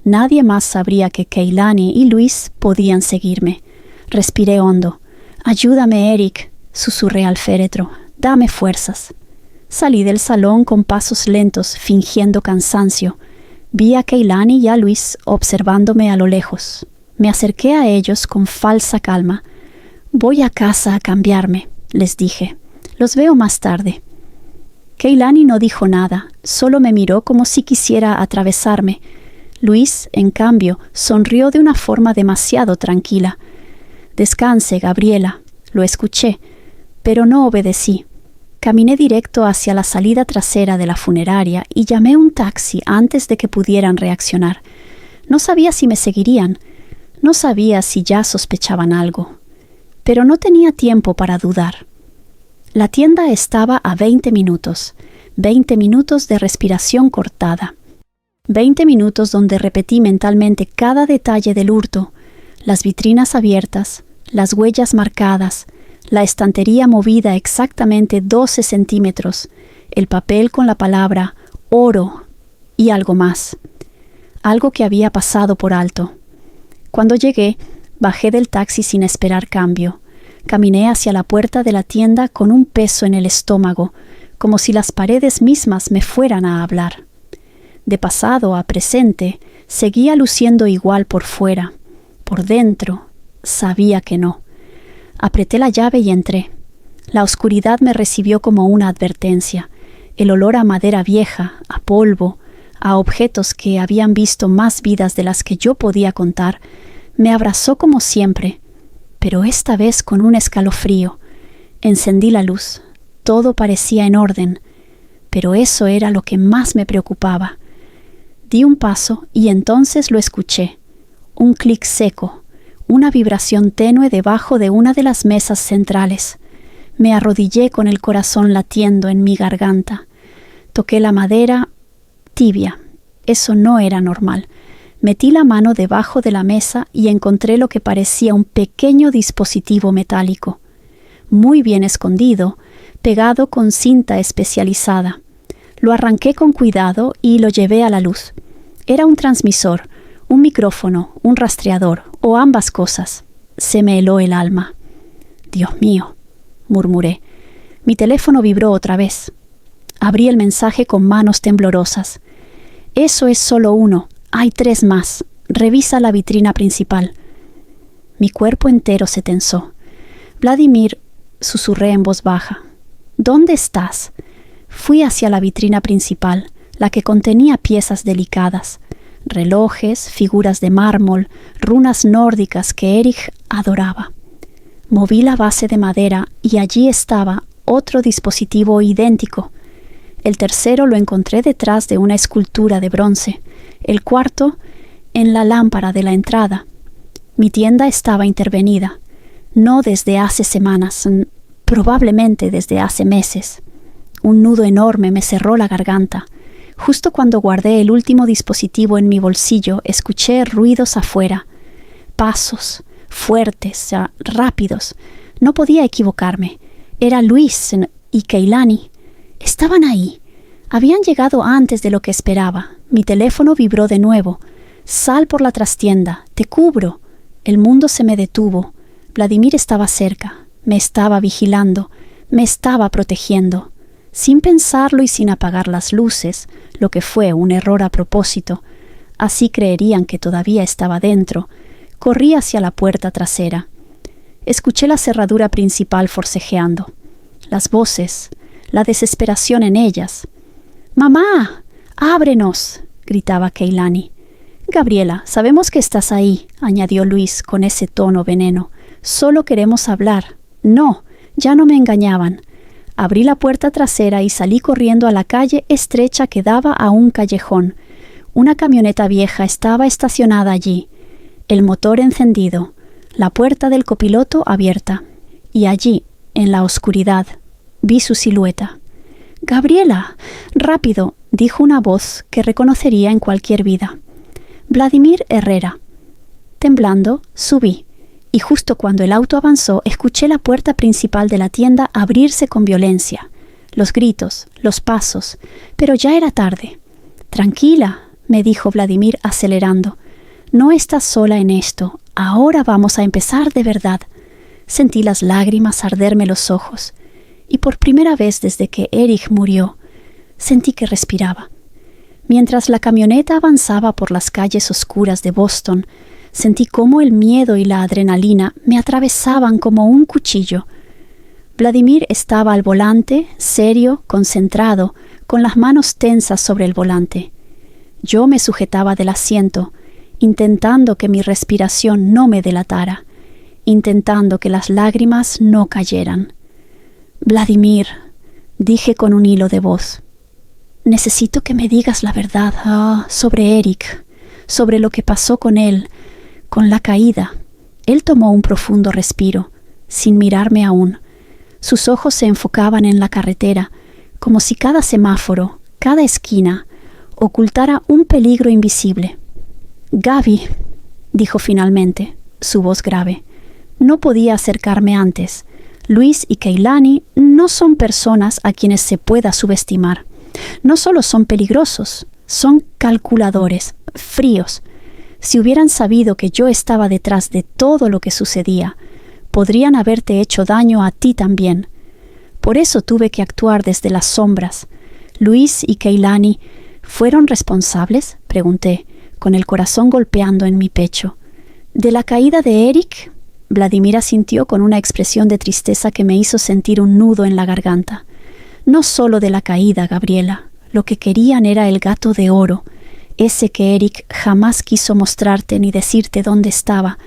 Nadie más sabría que Keilani y Luis podían seguirme. Respiré hondo. «Ayúdame, Eric», susurré al féretro. «Dame fuerzas». Salí del salón con pasos lentos, fingiendo cansancio. Vi a Keilani y a Luis observándome a lo lejos. Me acerqué a ellos con falsa calma. «Voy a casa a cambiarme», les dije. «Los veo más tarde». Keilani no dijo nada, solo me miró como si quisiera atravesarme. Luis, en cambio, sonrió de una forma demasiado tranquila. «Descanse, Gabriela», lo escuché, pero no obedecí. Caminé directo hacia la salida trasera de la funeraria y llamé un taxi antes de que pudieran reaccionar. No sabía si me seguirían, no sabía si ya sospechaban algo, pero no tenía tiempo para dudar. La tienda estaba a 20 minutos de respiración cortada. 20 minutos donde repetí mentalmente cada detalle del hurto, las vitrinas abiertas, las huellas marcadas, la estantería movida exactamente 12 centímetros, el papel con la palabra oro y algo más. Algo que había pasado por alto. Cuando llegué, bajé del taxi sin esperar cambio. Caminé hacia la puerta de la tienda con un peso en el estómago, como si las paredes mismas me fueran a hablar. De pasado a presente, seguía luciendo igual por fuera. Por dentro, sabía que no. Apreté la llave y entré. La oscuridad me recibió como una advertencia. El olor a madera vieja, a polvo, a objetos que habían visto más vidas de las que yo podía contar, me abrazó como siempre, pero esta vez con un escalofrío. Encendí la luz. Todo parecía en orden, pero eso era lo que más me preocupaba. Di un paso y entonces lo escuché. Un clic seco. Una vibración tenue debajo de una de las mesas centrales. Me arrodillé con el corazón latiendo en mi garganta. Toqué la madera tibia. Eso no era normal. Metí la mano debajo de la mesa y encontré lo que parecía un pequeño dispositivo metálico. Muy bien escondido, pegado con cinta especializada. Lo arranqué con cuidado y lo llevé a la luz. Era un transmisor, un micrófono, un rastreador, o ambas cosas. Se me heló el alma. «Dios mío», murmuré. Mi teléfono vibró otra vez. Abrí el mensaje con manos temblorosas. «Eso es solo uno. Hay 3 más. Revisa la vitrina principal». Mi cuerpo entero se tensó. «Vladimir», susurré en voz baja. «¿Dónde estás?» Fui hacia la vitrina principal, la que contenía piezas delicadas. Relojes, figuras de mármol, runas nórdicas que Erich adoraba. Moví la base de madera y allí estaba otro dispositivo idéntico. El tercero lo encontré detrás de una escultura de bronce. El cuarto, en la lámpara de la entrada. Mi tienda estaba intervenida. No desde hace semanas, probablemente desde hace meses. Un nudo enorme me cerró la garganta. Justo cuando guardé el último dispositivo en mi bolsillo, escuché ruidos afuera. Pasos, fuertes, rápidos. No podía equivocarme. Era Luis y Keilani. Estaban ahí. Habían llegado antes de lo que esperaba. Mi teléfono vibró de nuevo. Sal por la trastienda. Te cubro. El mundo se me detuvo. Vladimir estaba cerca. Me estaba vigilando. Me estaba protegiendo. Sin pensarlo y sin apagar las luces, lo que fue un error a propósito, así creerían que todavía estaba dentro, corrí hacia la puerta trasera. Escuché la cerradura principal forcejeando. Las voces, la desesperación en ellas. «¡Mamá! ¡Ábrenos!», gritaba Keilani. «Gabriela, sabemos que estás ahí», añadió Luis con ese tono veneno. «Solo queremos hablar». «No, ya no me engañaban». Abrí la puerta trasera y salí corriendo a la calle estrecha que daba a un callejón. Una camioneta vieja estaba estacionada allí, el motor encendido, la puerta del copiloto abierta. Y allí, en la oscuridad, vi su silueta. «¡Gabriela! ¡Rápido!», dijo una voz que reconocería en cualquier vida. «Vladimir Herrera». Temblando, subí. Y justo cuando el auto avanzó, escuché la puerta principal de la tienda abrirse con violencia. Los gritos, los pasos, pero ya era tarde. «Tranquila», me dijo Vladimir acelerando. «No estás sola en esto. Ahora vamos a empezar de verdad». Sentí las lágrimas arderme los ojos. Y por primera vez desde que Eric murió, sentí que respiraba. Mientras la camioneta avanzaba por las calles oscuras de Boston, sentí cómo el miedo y la adrenalina me atravesaban como un cuchillo. Vladimir estaba al volante, serio, concentrado, con las manos tensas sobre el volante. Yo me sujetaba del asiento, intentando que mi respiración no me delatara, intentando que las lágrimas no cayeran. «Vladimir», dije con un hilo de voz, «necesito que me digas la verdad sobre Eric, sobre lo que pasó con él, con la caída». Él tomó un profundo respiro, sin mirarme aún. Sus ojos se enfocaban en la carretera, como si cada semáforo, cada esquina, ocultara un peligro invisible. «Gaby», dijo finalmente, su voz grave. No podía acercarme antes. Luis y Keilani no son personas a quienes se pueda subestimar. No solo son peligrosos, son calculadores, fríos. Si hubieran sabido que yo estaba detrás de todo lo que sucedía, podrían haberte hecho daño a ti también. Por eso tuve que actuar desde las sombras. «¿Luis y Keilani fueron responsables?», pregunté, con el corazón golpeando en mi pecho. «¿De la caída de Eric?». Vladimir asintió con una expresión de tristeza que me hizo sentir un nudo en la garganta. «No solo de la caída, Gabriela. Lo que querían era el gato de oro, ese que Eric jamás quiso mostrarte ni decirte dónde estaba.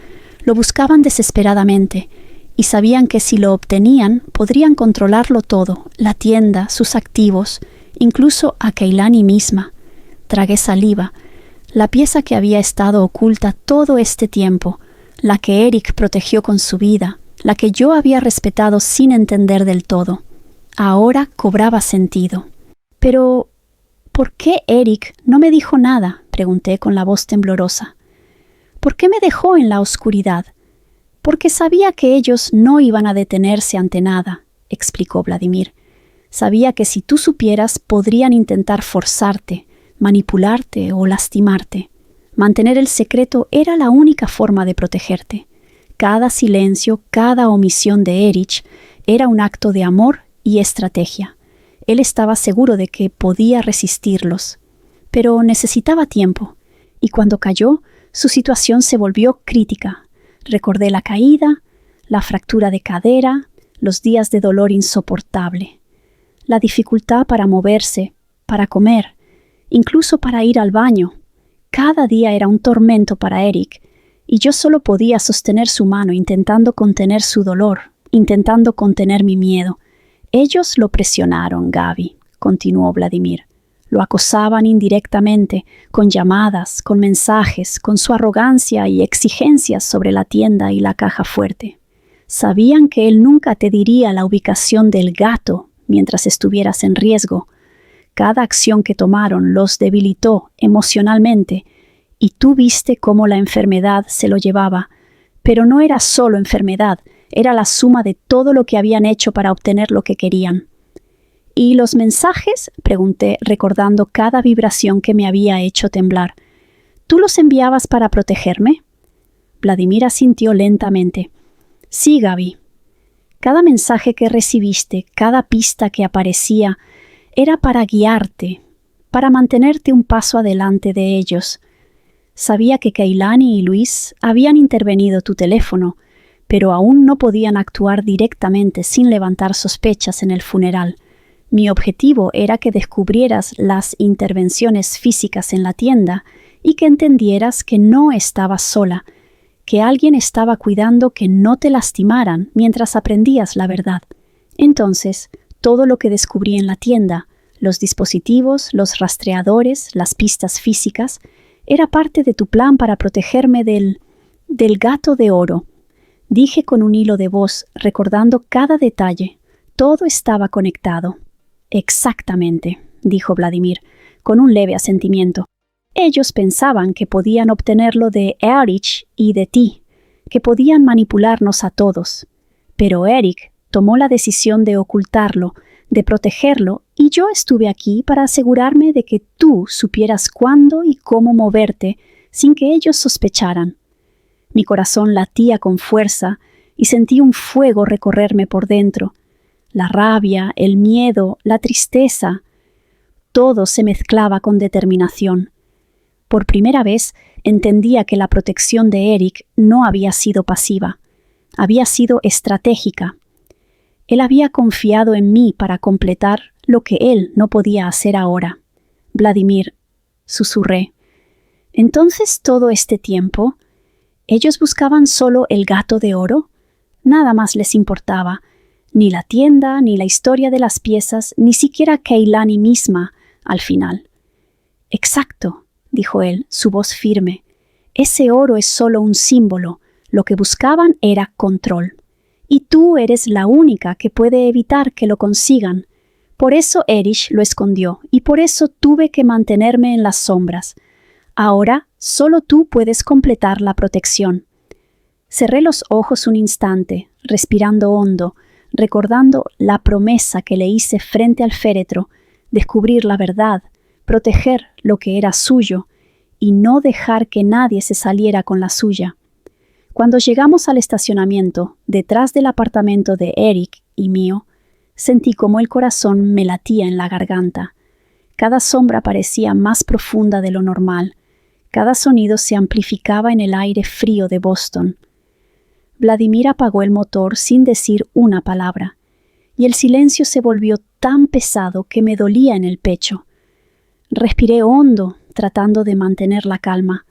Lo buscaban desesperadamente, y sabían que si lo obtenían, podrían controlarlo todo, la tienda, sus activos, incluso a Keilani misma». Tragué saliva. La pieza que había estado oculta todo este tiempo, la que Eric protegió con su vida, la que yo había respetado sin entender del todo, ahora cobraba sentido. «Pero, ¿por qué Eric no me dijo nada?», pregunté con la voz temblorosa. «¿Por qué me dejó en la oscuridad?». «Porque sabía que ellos no iban a detenerse ante nada», explicó Vladimir. «Sabía que si tú supieras podrían intentar forzarte, manipularte o lastimarte. Mantener el secreto era la única forma de protegerte. Cada silencio, cada omisión de Eric era un acto de amor y estrategia. Él estaba seguro de que podía resistirlos, pero necesitaba tiempo, y cuando cayó, su situación se volvió crítica. Recordé la caída, la fractura de cadera, los días de dolor insoportable, la dificultad para moverse, para comer, incluso para ir al baño. Cada día era un tormento para Eric, y yo solo podía sostener su mano intentando contener su dolor, intentando contener mi miedo. «Ellos lo presionaron, Gaby», continuó Vladimir. «Lo acosaban indirectamente, con llamadas, con mensajes, con su arrogancia y exigencias sobre la tienda y la caja fuerte. Sabían que él nunca te diría la ubicación del gato, mientras estuvieras en riesgo. Cada acción que tomaron los debilitó emocionalmente y tú viste cómo la enfermedad se lo llevaba. Pero no era solo enfermedad, era la suma de todo lo que habían hecho para obtener lo que querían. ¿Y los mensajes?, pregunté, recordando cada vibración que me había hecho temblar. ¿Tú los enviabas para protegerme? Vladimir asintió lentamente. Sí, Gaby. Cada mensaje que recibiste, cada pista que aparecía, era para guiarte, para mantenerte un paso adelante de ellos. Sabía que Keilani y Luis habían intervenido tu teléfono, pero aún no podían actuar directamente sin levantar sospechas en el funeral. Mi objetivo era que descubrieras las intervenciones físicas en la tienda y que entendieras que no estabas sola, que alguien estaba cuidando que no te lastimaran mientras aprendías la verdad. Entonces, todo lo que descubrí en la tienda, los dispositivos, los rastreadores, las pistas físicas, era parte de tu plan para protegerme del gato de oro. Dije con un hilo de voz, recordando cada detalle. Todo estaba conectado. Exactamente, dijo Vladimir, con un leve asentimiento. Ellos pensaban que podían obtenerlo de Erich y de ti, que podían manipularnos a todos. Pero Eric tomó la decisión de ocultarlo, de protegerlo, y yo estuve aquí para asegurarme de que tú supieras cuándo y cómo moverte sin que ellos sospecharan. Mi corazón latía con fuerza y sentí un fuego recorrerme por dentro. La rabia, el miedo, la tristeza, todo se mezclaba con determinación. Por primera vez entendía que la protección de Eric no había sido pasiva, había sido estratégica. Él había confiado en mí para completar lo que él no podía hacer ahora. Vladimir, susurré. ¿Entonces todo este tiempo ellos buscaban solo el gato de oro? Nada más les importaba. Ni la tienda, ni la historia de las piezas, ni siquiera Keilani misma, al final. Exacto, dijo él, su voz firme. Ese oro es solo un símbolo. Lo que buscaban era control. Y tú eres la única que puede evitar que lo consigan. Por eso Erich lo escondió, y por eso tuve que mantenerme en las sombras. Ahora, solo tú puedes completar la protección. Cerré los ojos un instante, respirando hondo, recordando la promesa que le hice frente al féretro, descubrir la verdad, proteger lo que era suyo y no dejar que nadie se saliera con la suya. Cuando llegamos al estacionamiento, detrás del apartamento de Eric y mío, sentí como el corazón me latía en la garganta. Cada sombra parecía más profunda de lo normal. Cada sonido se amplificaba en el aire frío de Boston. Vladimir apagó el motor sin decir una palabra, y el silencio se volvió tan pesado que me dolía en el pecho. Respiré hondo, tratando de mantener la calma.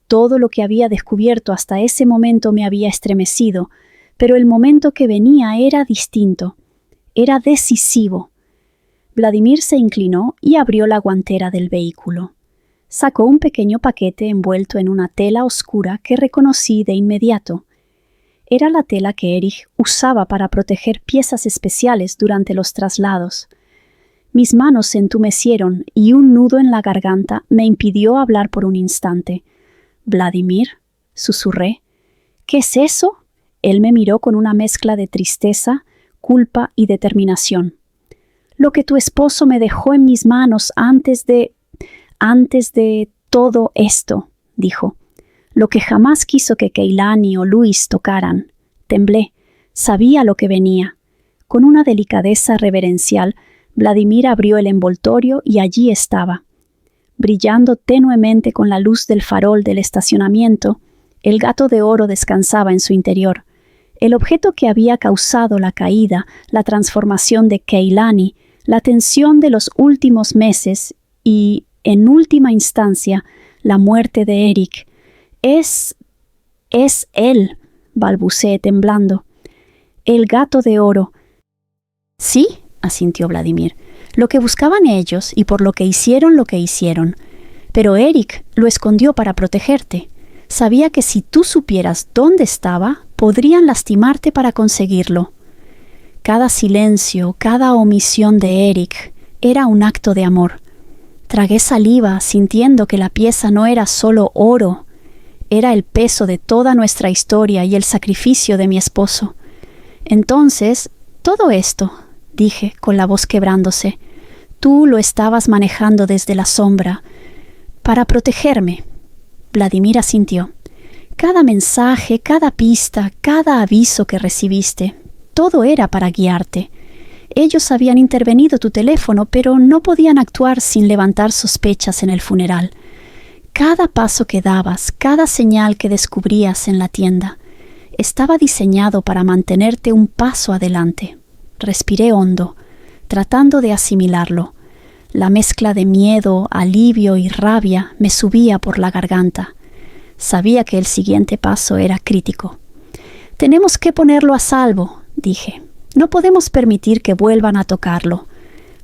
Todo lo que había descubierto hasta ese momento me había estremecido, pero el momento que venía era distinto. Era decisivo. Vladimir se inclinó y abrió la guantera del vehículo. Sacó un pequeño paquete envuelto en una tela oscura que reconocí de inmediato. Era la tela que Erich usaba para proteger piezas especiales durante los traslados. Mis manos se entumecieron y un nudo en la garganta me impidió hablar por un instante. «Vladimir», susurré. «¿Qué es eso?» Él me miró con una mezcla de tristeza, culpa y determinación. «Lo que tu esposo me dejó en mis manos antes de todo esto», dijo. «Lo que jamás quiso que Keilani o Luis tocaran». Temblé. Sabía lo que venía. Con una delicadeza reverencial, Vladimir abrió el envoltorio y allí estaba. Brillando tenuemente con la luz del farol del estacionamiento, el gato de oro descansaba en su interior. El objeto que había causado la caída, la transformación de Keilani, la tensión de los últimos meses y, en última instancia, la muerte de Eric. Es él, balbuceé temblando. El gato de oro. Sí, asintió Vladimir. Lo que buscaban ellos y por lo que hicieron lo que hicieron. Pero Eric lo escondió para protegerte. Sabía que si tú supieras dónde estaba, podrían lastimarte para conseguirlo. Cada silencio, cada omisión de Eric era un acto de amor. Tragué saliva, sintiendo que la pieza no era solo oro, era el peso de toda nuestra historia y el sacrificio de mi esposo. Entonces, todo esto, dije con la voz quebrándose, tú lo estabas manejando desde la sombra, para protegerme. Vladimir asintió. Cada mensaje, cada pista, cada aviso que recibiste, todo era para guiarte. Ellos habían intervenido tu teléfono, pero no podían actuar sin levantar sospechas en el funeral. Cada paso que dabas, cada señal que descubrías en la tienda, estaba diseñado para mantenerte un paso adelante. Respiré hondo, tratando de asimilarlo. La mezcla de miedo, alivio y rabia me subía por la garganta. Sabía que el siguiente paso era crítico. Tenemos que ponerlo a salvo, dije. No podemos permitir que vuelvan a tocarlo.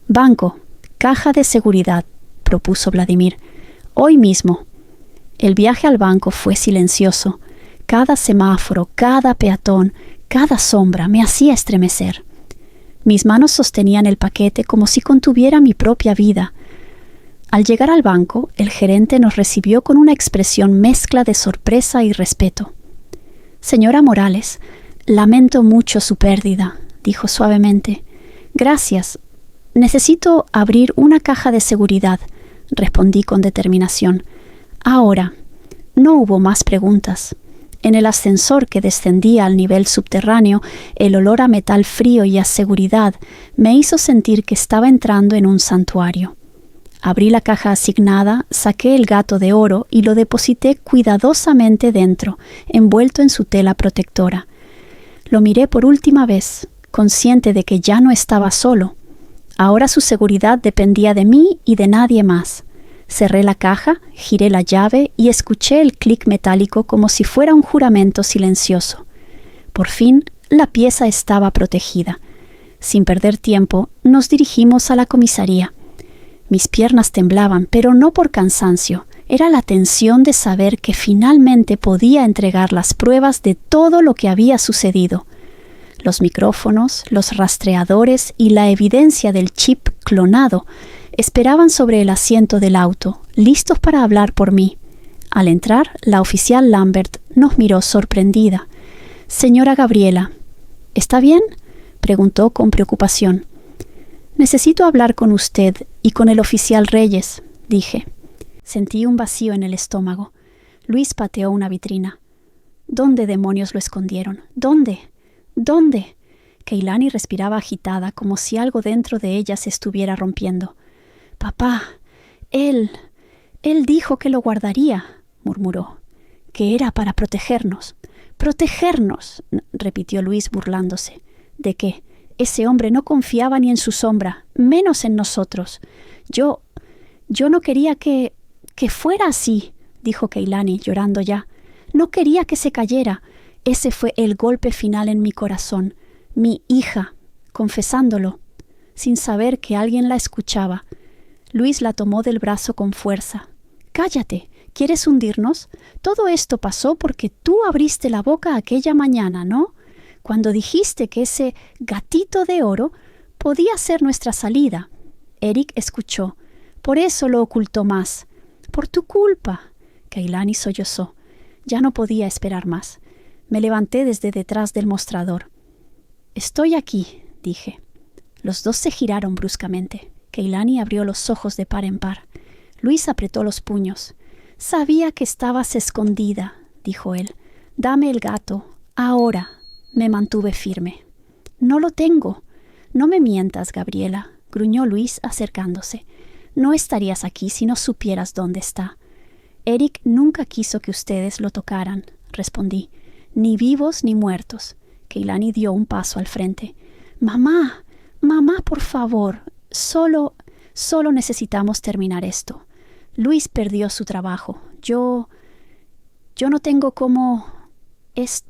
Banco, caja de seguridad, propuso Vladimir. Hoy mismo. El viaje al banco fue silencioso. Cada semáforo, cada peatón, cada sombra me hacía estremecer. Mis manos sostenían el paquete como si contuviera mi propia vida. Al llegar al banco, el gerente nos recibió con una expresión mezcla de sorpresa y respeto. Señora Morales, lamento mucho su pérdida, dijo suavemente. Gracias. Necesito abrir una caja de seguridad, respondí con determinación. Ahora. No hubo más preguntas. En el ascensor que descendía al nivel subterráneo, el olor a metal frío y a seguridad me hizo sentir que estaba entrando en un santuario. Abrí la caja asignada, saqué el gato de oro y lo deposité cuidadosamente dentro, envuelto en su tela protectora. Lo miré por última vez, consciente de que ya no estaba solo. Ahora su seguridad dependía de mí y de nadie más. Cerré la caja, giré la llave y escuché el clic metálico como si fuera un juramento silencioso. Por fin, la pieza estaba protegida. Sin perder tiempo, nos dirigimos a la comisaría. Mis piernas temblaban, pero no por cansancio. Era la tensión de saber que finalmente podía entregar las pruebas de todo lo que había sucedido. Los micrófonos, los rastreadores y la evidencia del chip clonado esperaban sobre el asiento del auto, listos para hablar por mí. Al entrar, la oficial Lambert nos miró sorprendida. «Señora Gabriela, ¿está bien?», preguntó con preocupación. «Necesito hablar con usted y con el oficial Reyes», dije. Sentí un vacío en el estómago. Luis pateó una vitrina. «¿Dónde demonios lo escondieron? ¿Dónde? ¿Dónde?». Keilani respiraba agitada, como si algo dentro de ella se estuviera rompiendo. «Papá, él dijo que lo guardaría», murmuró. «Que era para protegernos». «Protegernos», repitió Luis burlándose. «¿De qué? Ese hombre no confiaba ni en su sombra, menos en nosotros. Yo no quería que fuera así», dijo Keilani, llorando ya. «No quería que se cayera. Ese fue el golpe final en mi corazón. Mi hija, confesándolo, sin saber que alguien la escuchaba». Luis la tomó del brazo con fuerza. «Cállate, ¿quieres hundirnos? Todo esto pasó porque tú abriste la boca aquella mañana, ¿no? Cuando dijiste que ese gatito de oro podía ser nuestra salida». Eric escuchó. «Por eso lo ocultó más. Por tu culpa». Keilani sollozó. Ya no podía esperar más. Me levanté desde detrás del mostrador. «Estoy aquí», dije. Los dos se giraron bruscamente. Keilani abrió los ojos de par en par. Luis apretó los puños. «Sabía que estabas escondida», dijo él. «Dame el gato, ahora». Me mantuve firme. «No lo tengo». «No me mientas, Gabriela», gruñó Luis acercándose. «No estarías aquí si no supieras dónde está». «Eric nunca quiso que ustedes lo tocaran», respondí. «Ni vivos ni muertos». Keilani dio un paso al frente. «Mamá, por favor. Solo necesitamos terminar esto. Luis perdió su trabajo. Yo no tengo cómo...